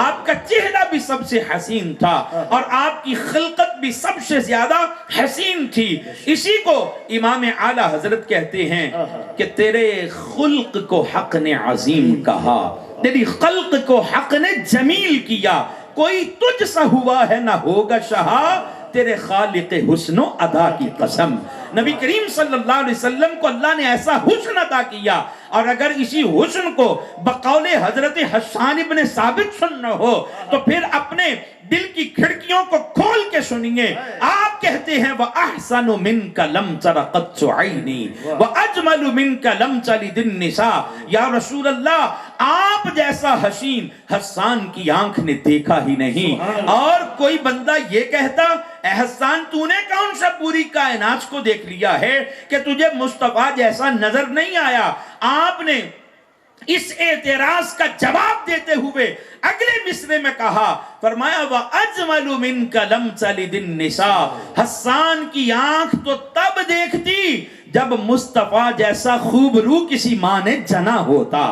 آپ کا چہرہ بھی سب سے حسین تھا اور آپ کی خلقت بھی سب سے زیادہ حسین تھی۔ اسی کو امام اعلیٰ حضرت کہتے ہیں کہ تیرے خلق کو حق نے عظیم کہا، تیری خلق کو حق نے جمیل کیا، کوئی تجھ سا ہوا ہے نہ ہوگا شہا، تیرے خالق حسن و ادا کی قسم۔ نبی کریم صلی اللہ علیہ وسلم کو اللہ نے ایسا حسن عطا کیا، اور اگر اسی حسن کو بقول حضرت حسان ابن ثابت سننا ہو تو پھر اپنے دل کی کھڑکیوں کو کھول کے سنیے۔ آپ کہتے ہیں وَأَحْسَنُ مِنْكَ لَمْ تَرَ قَطُّ عَيْنِي وَأَجْمَلُ مِنْكَ لَمْ تَلِدِ النِّسَاءُ، یا رسول اللہ آپ جیسا حسین حسان کی آنکھ نے دیکھا ہی نہیں۔ اور کوئی بندہ یہ کہتا اے حسان تو نے کون سا پوری کائنات کو دیکھ لیا ہے کہ تجھے مصطفیٰ جیسا نظر نہیں آیا؟ آپ نے اس اعتراض کا جواب دیتے ہوئے اگلے مصرے میں کہا، فرمایا وَأَجْمَلُ مِنْكَ لَمْ تَلِدِ النِّسَاءُ، حسان کی آنکھ تو تب دیکھتی جب مصطفیٰ جیسا خوبرو کسی ماں نے جنا ہوتا۔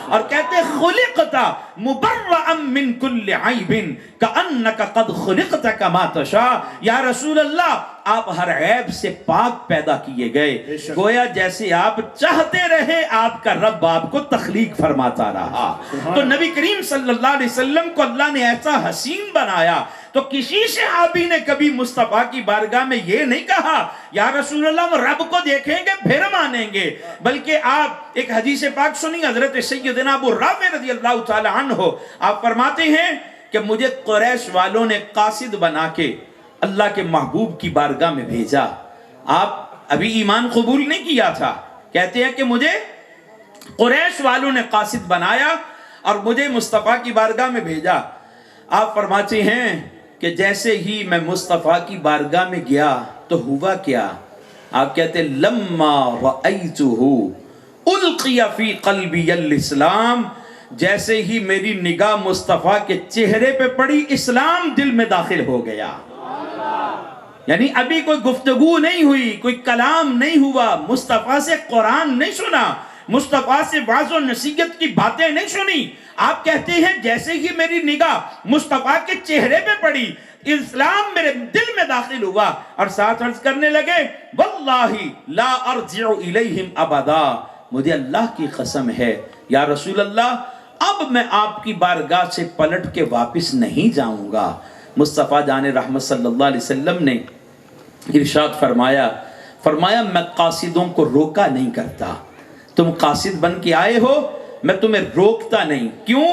اور کہتے خلقتا مبرئا من کل عیب کأنک قد خلقت کما تشاء، یا رسول اللہ آپ ہر عیب سے پاک پیدا کیے گئے، گویا جیسے آپ چاہتے رہے آپ کا رب آپ کو تخلیق فرماتا رہا۔ تو نبی کریم صلی اللہ علیہ وسلم کو اللہ نے ایسا حسین بنایا، تو کسی صحابی نے کبھی مصطفیٰ کی بارگاہ میں یہ نہیں کہا یا رسول اللہ ہم رب کو دیکھیں گے پھر مانیں گے، بلکہ آپ ایک حدیث پاک سنی حضرت سیدنا ابو رافع رضی اللہ تعالی عنہ، آپ فرماتے ہیں کہ مجھے قریش والوں نے قاصد بنا کے اللہ کے محبوب کی بارگاہ میں بھیجا۔ آپ ابھی ایمان قبول نہیں کیا تھا، کہتے ہیں کہ مجھے قریش والوں نے قاصد بنایا اور مجھے مصطفیٰ کی بارگاہ میں بھیجا۔ آپ فرماتے ہیں کہ جیسے ہی میں مصطفیٰ کی بارگاہ میں گیا تو ہوا کیا؟ آپ کہتے ہیں لما رأیتہ القی فی قلبی الاسلام، جیسے ہی میری نگاہ مصطفیٰ کے چہرے پہ پڑی اسلام دل میں داخل ہو گیا۔ یعنی ابھی کوئی گفتگو نہیں ہوئی، کوئی کلام نہیں ہوا، مصطفیٰ سے قرآن نہیں سنا، مصطفیٰ سے وعظ و نصیحت کی باتیں نہیں سنی۔ آپ کہتے ہیں جیسے ہی میری نگاہ مصطفیٰ کے چہرے پہ پڑی اسلام میرے دل میں داخل ہوا، اور ساتھ عرض کرنے لگے واللہ لا ارجع الیہم ابدا، مجھے اللہ کی قسم ہے یا رسول اللہ اب میں آپ کی بارگاہ سے پلٹ کے واپس نہیں جاؤں گا۔ مصطفیٰ جان رحمت صلی اللہ علیہ وسلم نے ارشاد فرمایا میں قاصدوں کو روکا نہیں کرتا، تم قاصد بن کے آئے ہو میں تمہیں روکتا نہیں، کیوں؟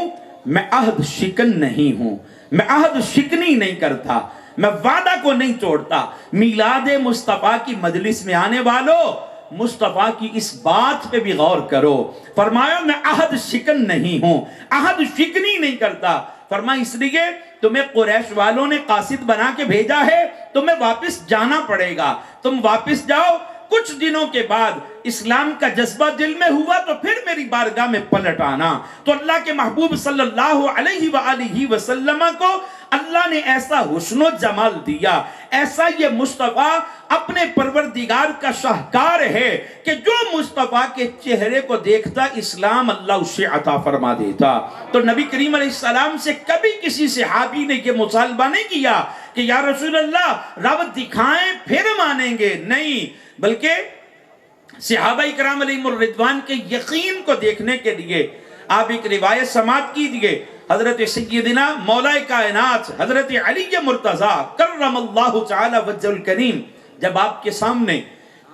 میں عہد شکن نہیں ہوں، میں عہد شکنی نہیں کرتا، میں وعدہ کو نہیں توڑتا۔ میلاد مصطفیٰ کی مجلس میں آنے والوں مصطفیٰ کی اس بات پہ بھی غور کرو، فرمایا میں عہد شکن نہیں ہوں، عہد شکنی نہیں کرتا۔ فرمایا اس لیے تمہیں قریش والوں نے قاصد بنا کے بھیجا ہے، تمہیں واپس جانا پڑے گا، تم واپس جاؤ۔ کچھ دنوں کے بعد اسلام کا جذبہ دل میں ہوا تو پھر میری بارگاہ میں پلٹ آنا۔ تو اللہ کے محبوب صلی اللہ علیہ وآلہ وسلم کو اللہ نے ایسا حسن و جمال دیا، ایسا یہ مصطفیٰ اپنے پروردگار کا شاہکار ہے کہ جو مصطفیٰ کے چہرے کو دیکھتا اسلام اللہ اسے عطا فرما دیتا۔ تو نبی کریم علیہ السلام سے کبھی کسی صحابی نے یہ مطالبہ نہیں کیا کہ یا رسول اللہ رب دکھائیں پھر مانیں گے، نہیں، بلکہ صحابہ کرام علیہم الرضوان کے یقین کو دیکھنے کے لیے آپ ایک روایت سماعت کیجئے۔ حضرت سیدنا مولا کائنات حضرت علی مرتضیٰ کرم اللہ تعالی وجہ الکریم جب آپ کے سامنے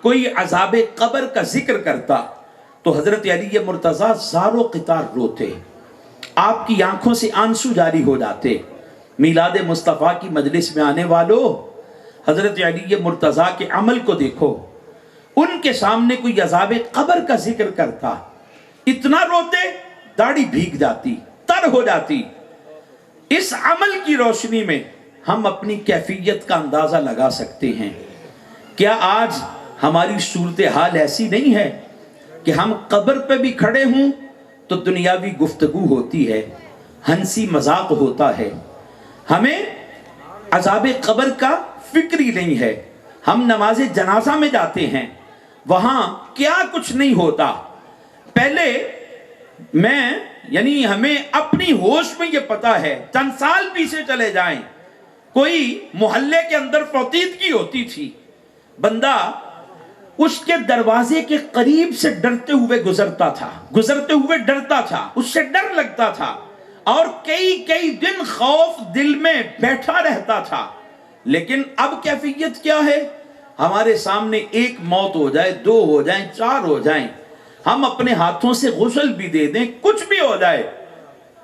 کوئی عذاب قبر کا ذکر کرتا تو حضرت علی مرتضیٰ زار و قطار روتے، آپ کی آنکھوں سے آنسو جاری ہو جاتے۔ میلاد مصطفیٰ کی مجلس میں آنے والوں، حضرت علی مرتضیٰ کے عمل کو دیکھو، ان کے سامنے کوئی عذاب قبر کا ذکر کرتا، اتنا روتے، داڑھی بھیگ جاتی، تر ہو جاتی۔ اس عمل کی روشنی میں ہم اپنی کیفیت کا اندازہ لگا سکتے ہیں۔ کیا آج ہماری صورتحال ایسی نہیں ہے کہ ہم قبر پہ بھی کھڑے ہوں تو دنیاوی گفتگو ہوتی ہے، ہنسی مذاق ہوتا ہے، ہمیں عذاب قبر کا فکر ہی نہیں ہے۔ ہم نماز جنازہ میں جاتے ہیں، وہاں کیا کچھ نہیں ہوتا۔ پہلے ہمیں اپنی ہوش میں یہ پتا ہے، چند سال پیچھے چلے جائیں، کوئی محلے کے اندر فوتیدگی ہوتی تھی، بندہ اس کے دروازے کے قریب سے ڈرتے ہوئے گزرتا تھا، گزرتے ہوئے ڈرتا تھا، اس سے ڈر لگتا تھا، اور کئی دن خوف دل میں بیٹھا رہتا تھا۔ لیکن اب کیفیت کیا ہے؟ ہمارے سامنے ایک موت ہو جائے، 2 ہو جائیں، 4 ہو جائیں، ہم اپنے ہاتھوں سے غسل بھی دے دیں، کچھ بھی ہو جائے،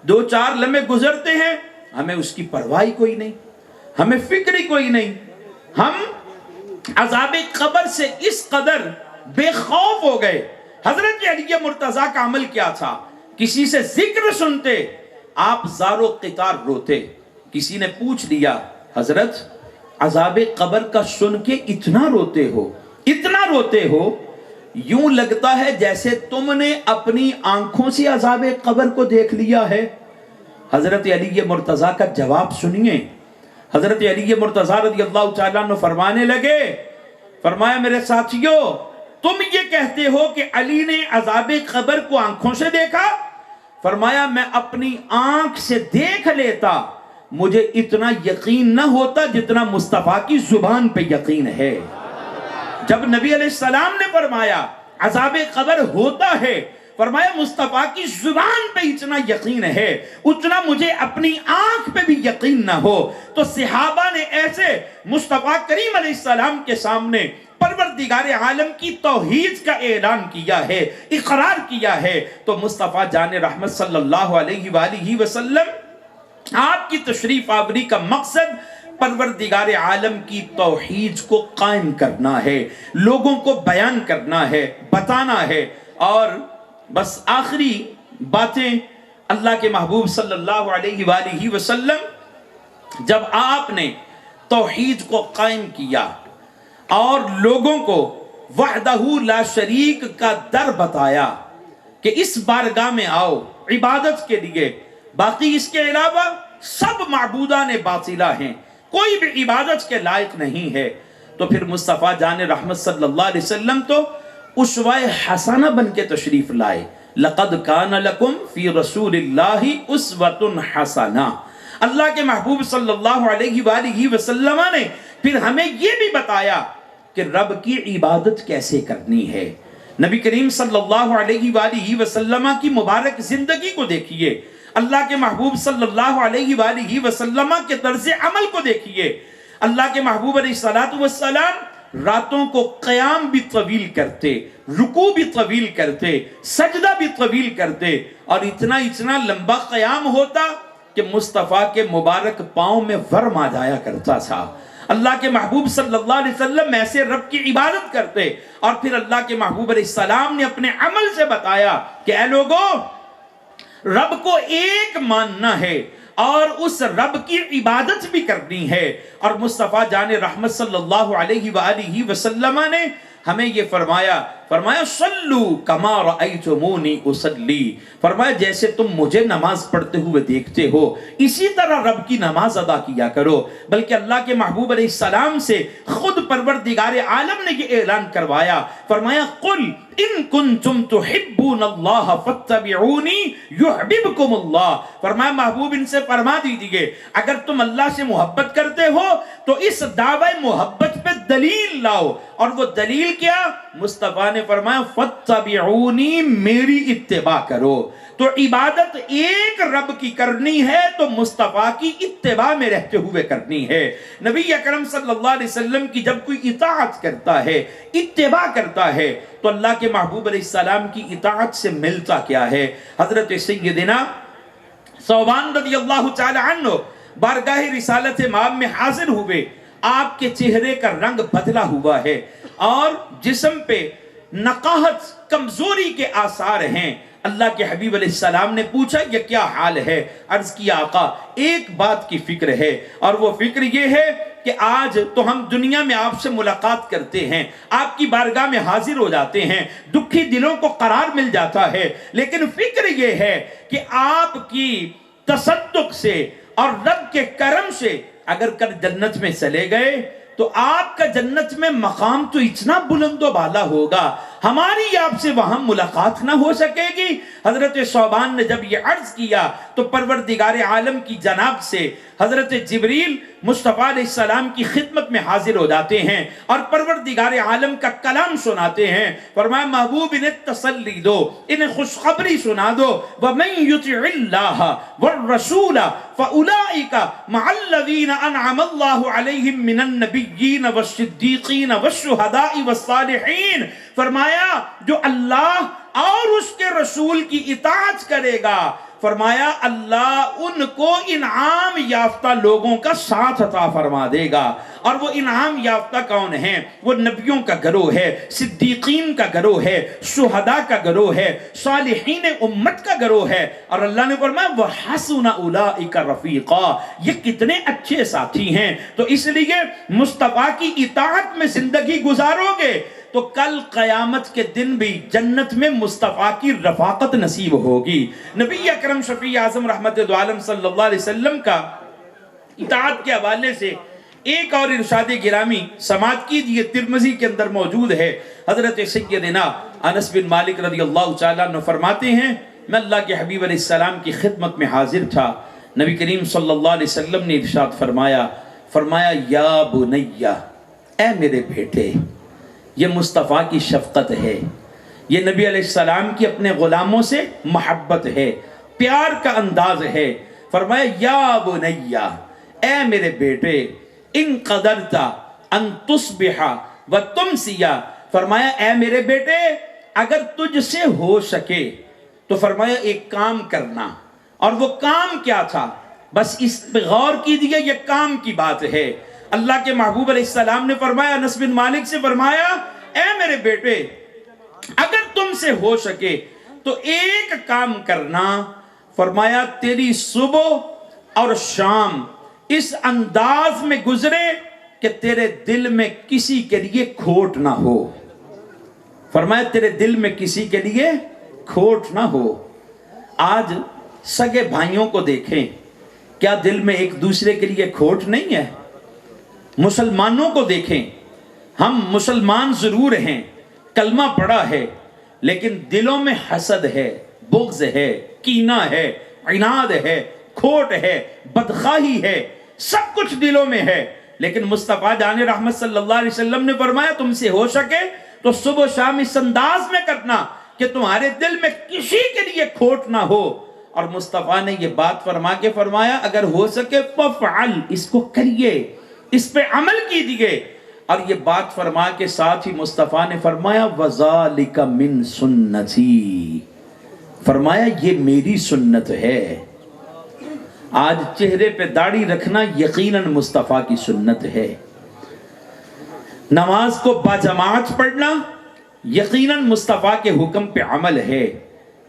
2-4 لمحے گزرتے ہیں، ہمیں اس کی پرواہ کوئی نہیں، ہمیں فکر ہی کوئی نہیں۔ ہم عذاب قبر سے اس قدر بے خوف ہو گئے۔ حضرت علی مرتضیٰ کا عمل کیا تھا؟ کسی سے ذکر سنتے آپ زار و قطار روتے۔ کسی نے پوچھ لیا، حضرت عذاب قبر کا سن کے اتنا روتے ہو، یوں لگتا ہے جیسے تم نے اپنی آنکھوں سے عذاب قبر کو دیکھ لیا ہے۔ حضرت علی مرتضیٰ کا جواب سنیے۔ حضرت علی مرتضیٰ رضی اللہ تعالیٰ عنہ فرمانے لگے، فرمایا میرے ساتھیو، تم یہ کہتے ہو کہ علی نے عذاب قبر کو آنکھوں سے دیکھا؟ فرمایا میں اپنی آنکھ سے دیکھ لیتا، مجھے اتنا یقین نہ ہوتا جتنا مصطفیٰ کی زبان پہ یقین ہے۔ جب نبی علیہ السلام نے فرمایا عذاب قبر ہوتا ہے، فرمایا مصطفیٰ کی زبان پہ اتنا یقین ہے، اتنا مجھے اپنی آنکھ پہ بھی یقین نہ ہو۔ تو صحابہ نے ایسے مصطفیٰ کریم علیہ السلام کے سامنے پروردگار عالم کی توحید کا اعلان کیا ہے، اقرار کیا ہے۔ تو مصطفیٰ جان رحمت صلی اللہ علیہ وآلہ وسلم، آپ کی تشریف آوری کا مقصد پروردگار عالم کی توحید کو قائم کرنا ہے، لوگوں کو بیان کرنا ہے، بتانا ہے۔ اور بس آخری باتیں، اللہ کے محبوب صلی اللہ علیہ وآلہ وسلم جب آپ نے توحید کو قائم کیا اور لوگوں کو وحدہ لا شریک کا در بتایا کہ اس بارگاہ میں آؤ عبادت کے لیے، باقی اس کے علاوہ سب معبودان باطلہ ہیں، کوئی بھی عبادت کے لائق نہیں ہے، تو پھر مصطفیٰ جان رحمت صلی اللہ علیہ وسلم تو اسوہ حسنہ بن کے تشریف لائے۔ لَقَدْ كَانَ لَكُمْ فِي رَسُولِ اللَّهِ أُسْوَةٌ حَسَنَةٌ۔ اللہ کے محبوب صلی اللہ علیہ وآلہ وسلم نے پھر ہمیں یہ بھی بتایا کہ رب کی عبادت کیسے کرنی ہے۔ نبی کریم صلی اللہ علیہ وآلہ وسلم کی مبارک زندگی کو دیکھیے، اللہ کے محبوب صلی اللہ علیہ وآلہ وسلم کے طرز عمل کو دیکھیے۔ اللہ کے محبوب علیہ السلام راتوں کو قیام بھی طویل کرتے، رکوع بھی طویل کرتے، سجدہ بھی طویل کرتے، اور اتنا لمبا قیام ہوتا کہ مصطفیٰ کے مبارک پاؤں میں ورم آ جایا کرتا تھا۔ اللہ کے محبوب صلی اللہ علیہ وسلم ایسے رب کی عبادت کرتے، اور پھر اللہ کے محبوب علیہ السلام نے اپنے عمل سے بتایا کہ اے لوگوں، رب کو ایک ماننا ہے اور اس رب کی عبادت بھی کرنی ہے۔ اور مصطفیٰ جان رحمت صلی اللہ علیہ وآلہ وسلم نے ہمیں یہ فرمایا صلو کما رأیتمونی اصلی، فرمایا جیسے تم مجھے نماز پڑھتے ہوئے دیکھتے ہو اسی طرح رب کی نماز ادا کیا کرو۔ بلکہ اللہ کے محبوب علیہ السلام سے خود پروردگار عالم نے یہ اعلان کروایا، فرمایا قل ان کنتم تحبون اللہ فاتبعونی یحببکم اللہ، فرمایا محبوب ان سے فرما دیجئے اگر تم اللہ سے محبت کرتے ہو تو اس دعوی محبت پہ دلیل لاؤ۔ اور وہ دلیل کیا؟ مصطفیٰ نے فرمایا فَاتَّبِعُونِی، میری اتباع کرو۔ تو عبادت ایک رب کی کرنی ہے تو مصطفیٰ کی اتباع میں رہتے ہوئے کرنی ہے۔ نبی اکرم صلی اللہ علیہ وسلم کی جب کوئی اطاعت کرتا ہے، اتباع کرتا ہے، تو اللہ کے محبوب علیہ السلام کی اطاعت سے ملتا کیا ہے؟ حضرت سیدنا ثوبان رضی اللہ تعالی عنہ بارگاہ رسالت مآب میں حاضر ہوئے، آپ کے چہرے کا رنگ بدلا ہوا ہے اور جسم پہ نقاہت، کمزوری کے آثار ہیں۔ اللہ کے حبیب علیہ السلام نے پوچھا یہ کیا حال ہے؟ عرض کیا آقا ایک بات کی فکر ہے، اور وہ فکر یہ ہے کہ آج تو ہم دنیا میں آپ سے ملاقات کرتے ہیں، آپ کی بارگاہ میں حاضر ہو جاتے ہیں، دکھی دلوں کو قرار مل جاتا ہے، لیکن فکر یہ ہے کہ آپ کی تصدق سے اور رب کے کرم سے اگر کل جنت میں چلے گئے تو آپ کا جنت میں مقام تو اتنا بلند و بالا ہوگا، ہماری آپ سے وہاں ملاقات نہ ہو سکے گی۔ حضرت ثوبان نے جب یہ عرض کیا تو پروردگار عالم کی جناب سے حضرت جبریل مصطفیٰ علیہ السلام کی خدمت میں حاضر ہو جاتے ہیں اور پروردگار عالم کا کلام سناتے ہیں۔ فرمایا محبوب انہیں تسلی دو، انہیں خوشخبری سنا دو، وَمَن يُطِعِ اللَّهَ وَالرَّسُولَ فَأُولَئِكَ مَعَ الَّذِينَ أَنْعَمَ اللَّهُ عَلَيْهِم مِّنَ النَّبِيِّينَ وَالصِّدِّيقِينَ وَالشُّهَدَاءِ وَالصَّالِحِينَ۔ فرمایا جو اللہ اور اس کے رسول کی اطاعت کرے گا، فرمایا اللہ ان کو انعام یافتہ لوگوں کا ساتھ عطا فرما دے گا۔ اور وہ انعام یافتہ کون ہیں؟ وہ نبیوں کا گروہ ہے، صدیقین کا گروہ ہے، شہداء کا گروہ ہے، صالحین امت کا گروہ ہے۔ اور اللہ نے فرمایا وَحَسُنَ أُولَئِكَ رَفِيقًا، یہ کتنے اچھے ساتھی ہیں۔ تو اس لیے مصطفیٰ کی اطاعت میں زندگی گزارو گے تو کل قیامت کے دن بھی جنت میں مصطفیٰ کی رفاقت نصیب ہوگی۔ نبی اکرم شفیع اعظم رحمت دو عالم صلی اللہ علیہ وسلم کا اطاعت کے حوالے سے ایک اور ارشاد گرامی سماعت کیجئے، ترمذی کے اندر موجود ہے۔ حضرت سیدنا انس بن مالک رضی اللہ تعالیٰ عنہ فرماتے ہیں میں اللہ کے حبیب علیہ السلام کی خدمت میں حاضر تھا، نبی کریم صلی اللہ علیہ وسلم نے ارشاد فرمایا یا بنیہ، اے میرے بیٹے، یہ مصطفیٰ کی شفقت ہے، یہ نبی علیہ السلام کی اپنے غلاموں سے محبت ہے، پیار کا انداز ہے۔ فرمایا یا بنیہ، اے میرے بیٹے، ان قدرت ان تصبح و تمسیہ، فرمایا اے میرے بیٹے اگر تجھ سے ہو سکے تو فرمایا ایک کام کرنا، اور وہ کام کیا تھا؟ بس اس پہ غور کیجئے، یہ کام کی بات ہے۔ اللہ کے محبوب علیہ السلام نے فرمایا، انس بن مالک سے فرمایا اے میرے بیٹے اگر تم سے ہو سکے تو ایک کام کرنا، فرمایا تیری صبح اور شام اس انداز میں گزرے کہ تیرے دل میں کسی کے لیے کھوٹ نہ ہو۔ فرمایا تیرے دل میں کسی کے لیے کھوٹ نہ ہو۔ آج سگے بھائیوں کو دیکھیں، کیا دل میں ایک دوسرے کے لیے کھوٹ نہیں ہے؟ مسلمانوں کو دیکھیں، ہم مسلمان ضرور ہیں، کلمہ پڑھا ہے، لیکن دلوں میں حسد ہے، بغض ہے، کینہ ہے، عناد ہے، کھوٹ ہے، بدخواہی ہے، سب کچھ دلوں میں ہے۔ لیکن مصطفیٰ جان رحمت صلی اللہ علیہ وسلم نے فرمایا تم سے ہو سکے تو صبح و شام اس انداز میں کرنا کہ تمہارے دل میں کسی کے لیے کھوٹ نہ ہو۔ اور مصطفیٰ نے یہ بات فرما کے فرمایا اگر ہو سکے فَفْعَلْ، اس کو کریے، اس پہ عمل کیجئے۔ اور یہ بات فرما کے ساتھ ہی مصطفیٰ نے فرمایا وَذَلِكَ مِن سُنَّتِي، فرمایا یہ میری سنت ہے۔ آج چہرے پہ داڑھی رکھنا یقیناً مصطفیٰ کی سنت ہے، نماز کو باجماعت پڑھنا یقیناً مصطفیٰ کے حکم پہ عمل ہے،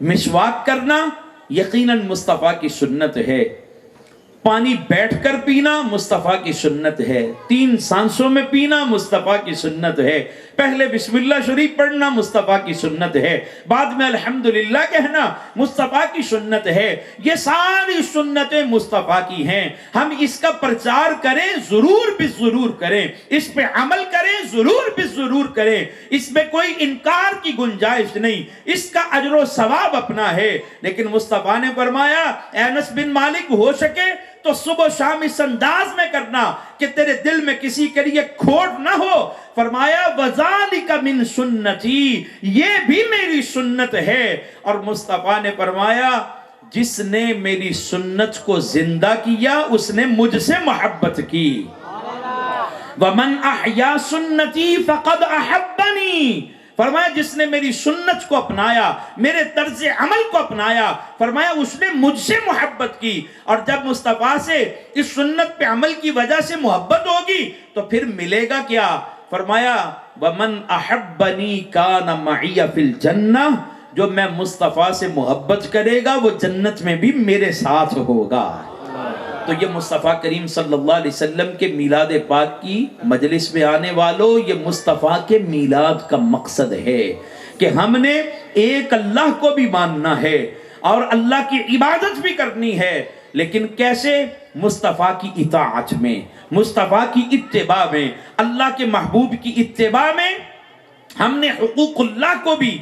مسواک کرنا یقیناً مصطفیٰ کی سنت ہے، پانی بیٹھ کر پینا مصطفیٰ کی سنت ہے، 3 سانسوں میں پینا مصطفیٰ کی سنت ہے، پہلے بسم اللہ شریف پڑھنا مصطفیٰ کی سنت ہے، بعد میں الحمدللہ کہنا مصطفیٰ کی سنت ہے۔ یہ ساری سنتیں مصطفیٰ کی ہیں، ہم اس کا پرچار کریں ضرور بھی ضرور کریں، اس پہ عمل کریں ضرور بھی ضرور کریں، اس میں کوئی انکار کی گنجائش نہیں، اس کا اجر و ثواب اپنا ہے۔ لیکن مصطفیٰ نے فرمایا اے انس بن مالک ہو سکے تو صبح شام اس انداز میں کرنا کہ تیرے دل میں کسی کے لیے کھوٹ نہ ہو۔ فرمایا وَذَلِكَ مِن سُنَّتِي، یہ بھی میری سنت ہے۔ اور مصطفیٰ نے فرمایا جس نے میری سنت کو زندہ کیا اس نے مجھ سے محبت کی۔ وَمَنْ أَحْيَا سُنَّتِي فَقَدْ أَحَبَّنِي، فرمایا جس نے میری سنت کو اپنایا، میرے طرز عمل کو اپنایا، فرمایا اس نے مجھ سے محبت کی۔ اور جب مصطفیٰ سے اس سنت پہ عمل کی وجہ سے محبت ہوگی تو پھر ملے گا کیا؟ فرمایا وَمَنْ أَحَبَّنِي كَانَ مَعِيَ فِي الْجَنَّةِ، جو میں مصطفیٰ سے محبت کرے گا وہ جنت میں بھی میرے ساتھ ہوگا۔ تو یہ مصطفیٰ کریم صلی اللہ علیہ وسلم کے میلاد پاک کی مجلس میں آنے والوں، یہ مصطفیٰ کے میلاد کا مقصد ہے کہ ہم نے ایک اللہ کو بھی ماننا ہے اور اللہ کی عبادت بھی کرنی ہے، لیکن کیسے؟ مصطفیٰ کی اطاعت میں، مصطفیٰ کی اتباع میں، اللہ کے محبوب کی اتباع میں۔ ہم نے حقوق اللہ کو بھی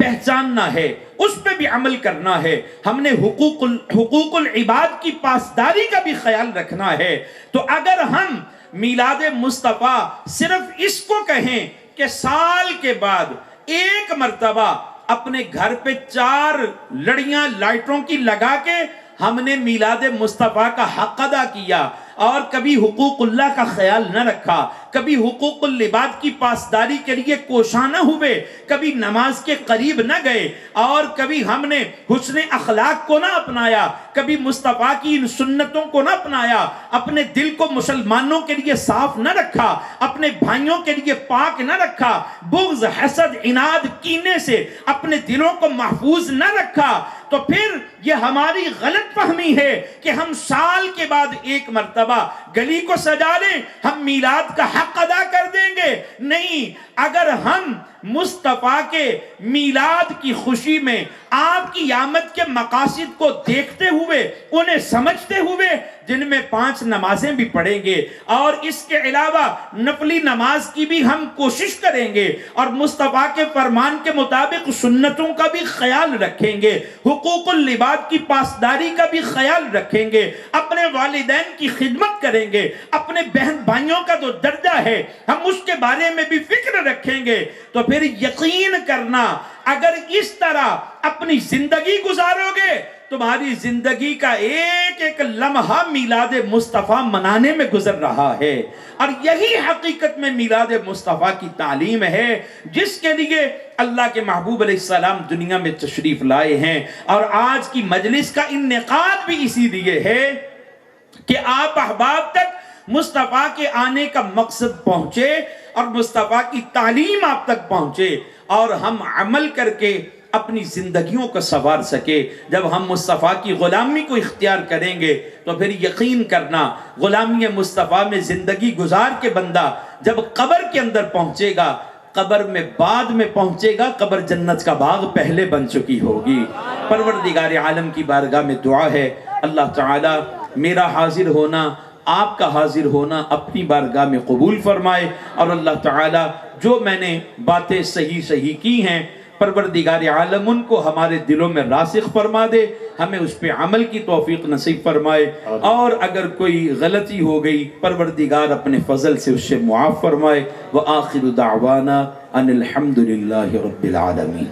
پہچاننا ہے، اس پہ بھی عمل کرنا ہے، ہم نے حقوق العباد کی پاسداری کا بھی خیال رکھنا ہے۔ تو اگر ہم میلاد مصطفیٰ صرف اس کو کہیں کہ سال کے بعد ایک مرتبہ اپنے گھر پہ 4 لڑیاں لائٹوں کی لگا کے ہم نے میلاد مصطفیٰ کا حق ادا کیا اور کبھی حقوق اللہ کا خیال نہ رکھا، کبھی حقوق العباد کی پاسداری کے لیے کوشاں نہ ہوئے، کبھی نماز کے قریب نہ گئے، اور کبھی ہم نے حسن اخلاق کو نہ اپنایا، کبھی مصطفیٰ کی ان سنتوں کو نہ اپنایا، اپنے دل کو مسلمانوں کے لیے صاف نہ رکھا، اپنے بھائیوں کے لیے پاک نہ رکھا، بغض، حسد، عناد، کینے سے اپنے دلوں کو محفوظ نہ رکھا، تو پھر یہ ہماری غلط فہمی ہے کہ ہم سال کے بعد ایک مرتبہ گلی کو سجا لیں، ہم میلاد کا حق ادا کر دیں گے۔ نہیں، اگر ہم مصطفیٰ کے میلاد کی خوشی میں آپ کی آمد کے مقاصد کو دیکھتے ہوئے، انہیں سمجھتے ہوئے، جن میں 5 نمازیں بھی پڑھیں گے اور اس کے علاوہ نفلی نماز کی بھی ہم کوشش کریں گے اور مصطفیٰ کے فرمان کے مطابق سنتوں کا بھی خیال رکھیں گے، حقوق العباد کی پاسداری کا بھی خیال رکھیں گے، اپنے والدین کی خدمت کریں گے، اپنے بہن بھائیوں کا جو درجہ ہے ہم اس کے بارے میں بھی فکر رکھیں گے، تو پھر یقین کرنا اگر اس طرح اپنی زندگی گزارو گے تمہاری زندگی کا ایک ایک لمحہ میلاد مصطفیٰ منانے میں گزر رہا ہے۔ اور یہی حقیقت میں میلاد مصطفیٰ کی تعلیم ہے جس کے لیے اللہ کے محبوب علیہ السلام دنیا میں تشریف لائے ہیں، اور آج کی مجلس کا انعقاد بھی اسی لیے ہے کہ آپ احباب تک مصطفیٰ کے آنے کا مقصد پہنچے اور مصطفیٰ کی تعلیم آپ تک پہنچے اور ہم عمل کر کے اپنی زندگیوں کو سنوار سکے۔ جب ہم مصطفیٰ کی غلامی کو اختیار کریں گے تو پھر یقین کرنا غلامی مصطفیٰ میں زندگی گزار کے بندہ جب قبر کے اندر پہنچے گا، قبر میں بعد میں پہنچے گا، قبر جنت کا باغ پہلے بن چکی ہوگی۔ پروردگار عالم کی بارگاہ میں دعا ہے اللہ تعالی میرا حاضر ہونا، آپ کا حاضر ہونا اپنی بارگاہ میں قبول فرمائے، اور اللہ تعالی جو میں نے باتیں صحیح کی ہیں پروردگار عالم ان کو ہمارے دلوں میں راسخ فرما دے، ہمیں اس پہ عمل کی توفیق نصیب فرمائے، اور اگر کوئی غلطی ہو گئی پروردگار اپنے فضل سے اس سے معاف فرمائے۔ وآخر دعوانا ان الحمد للہ رب العالمین۔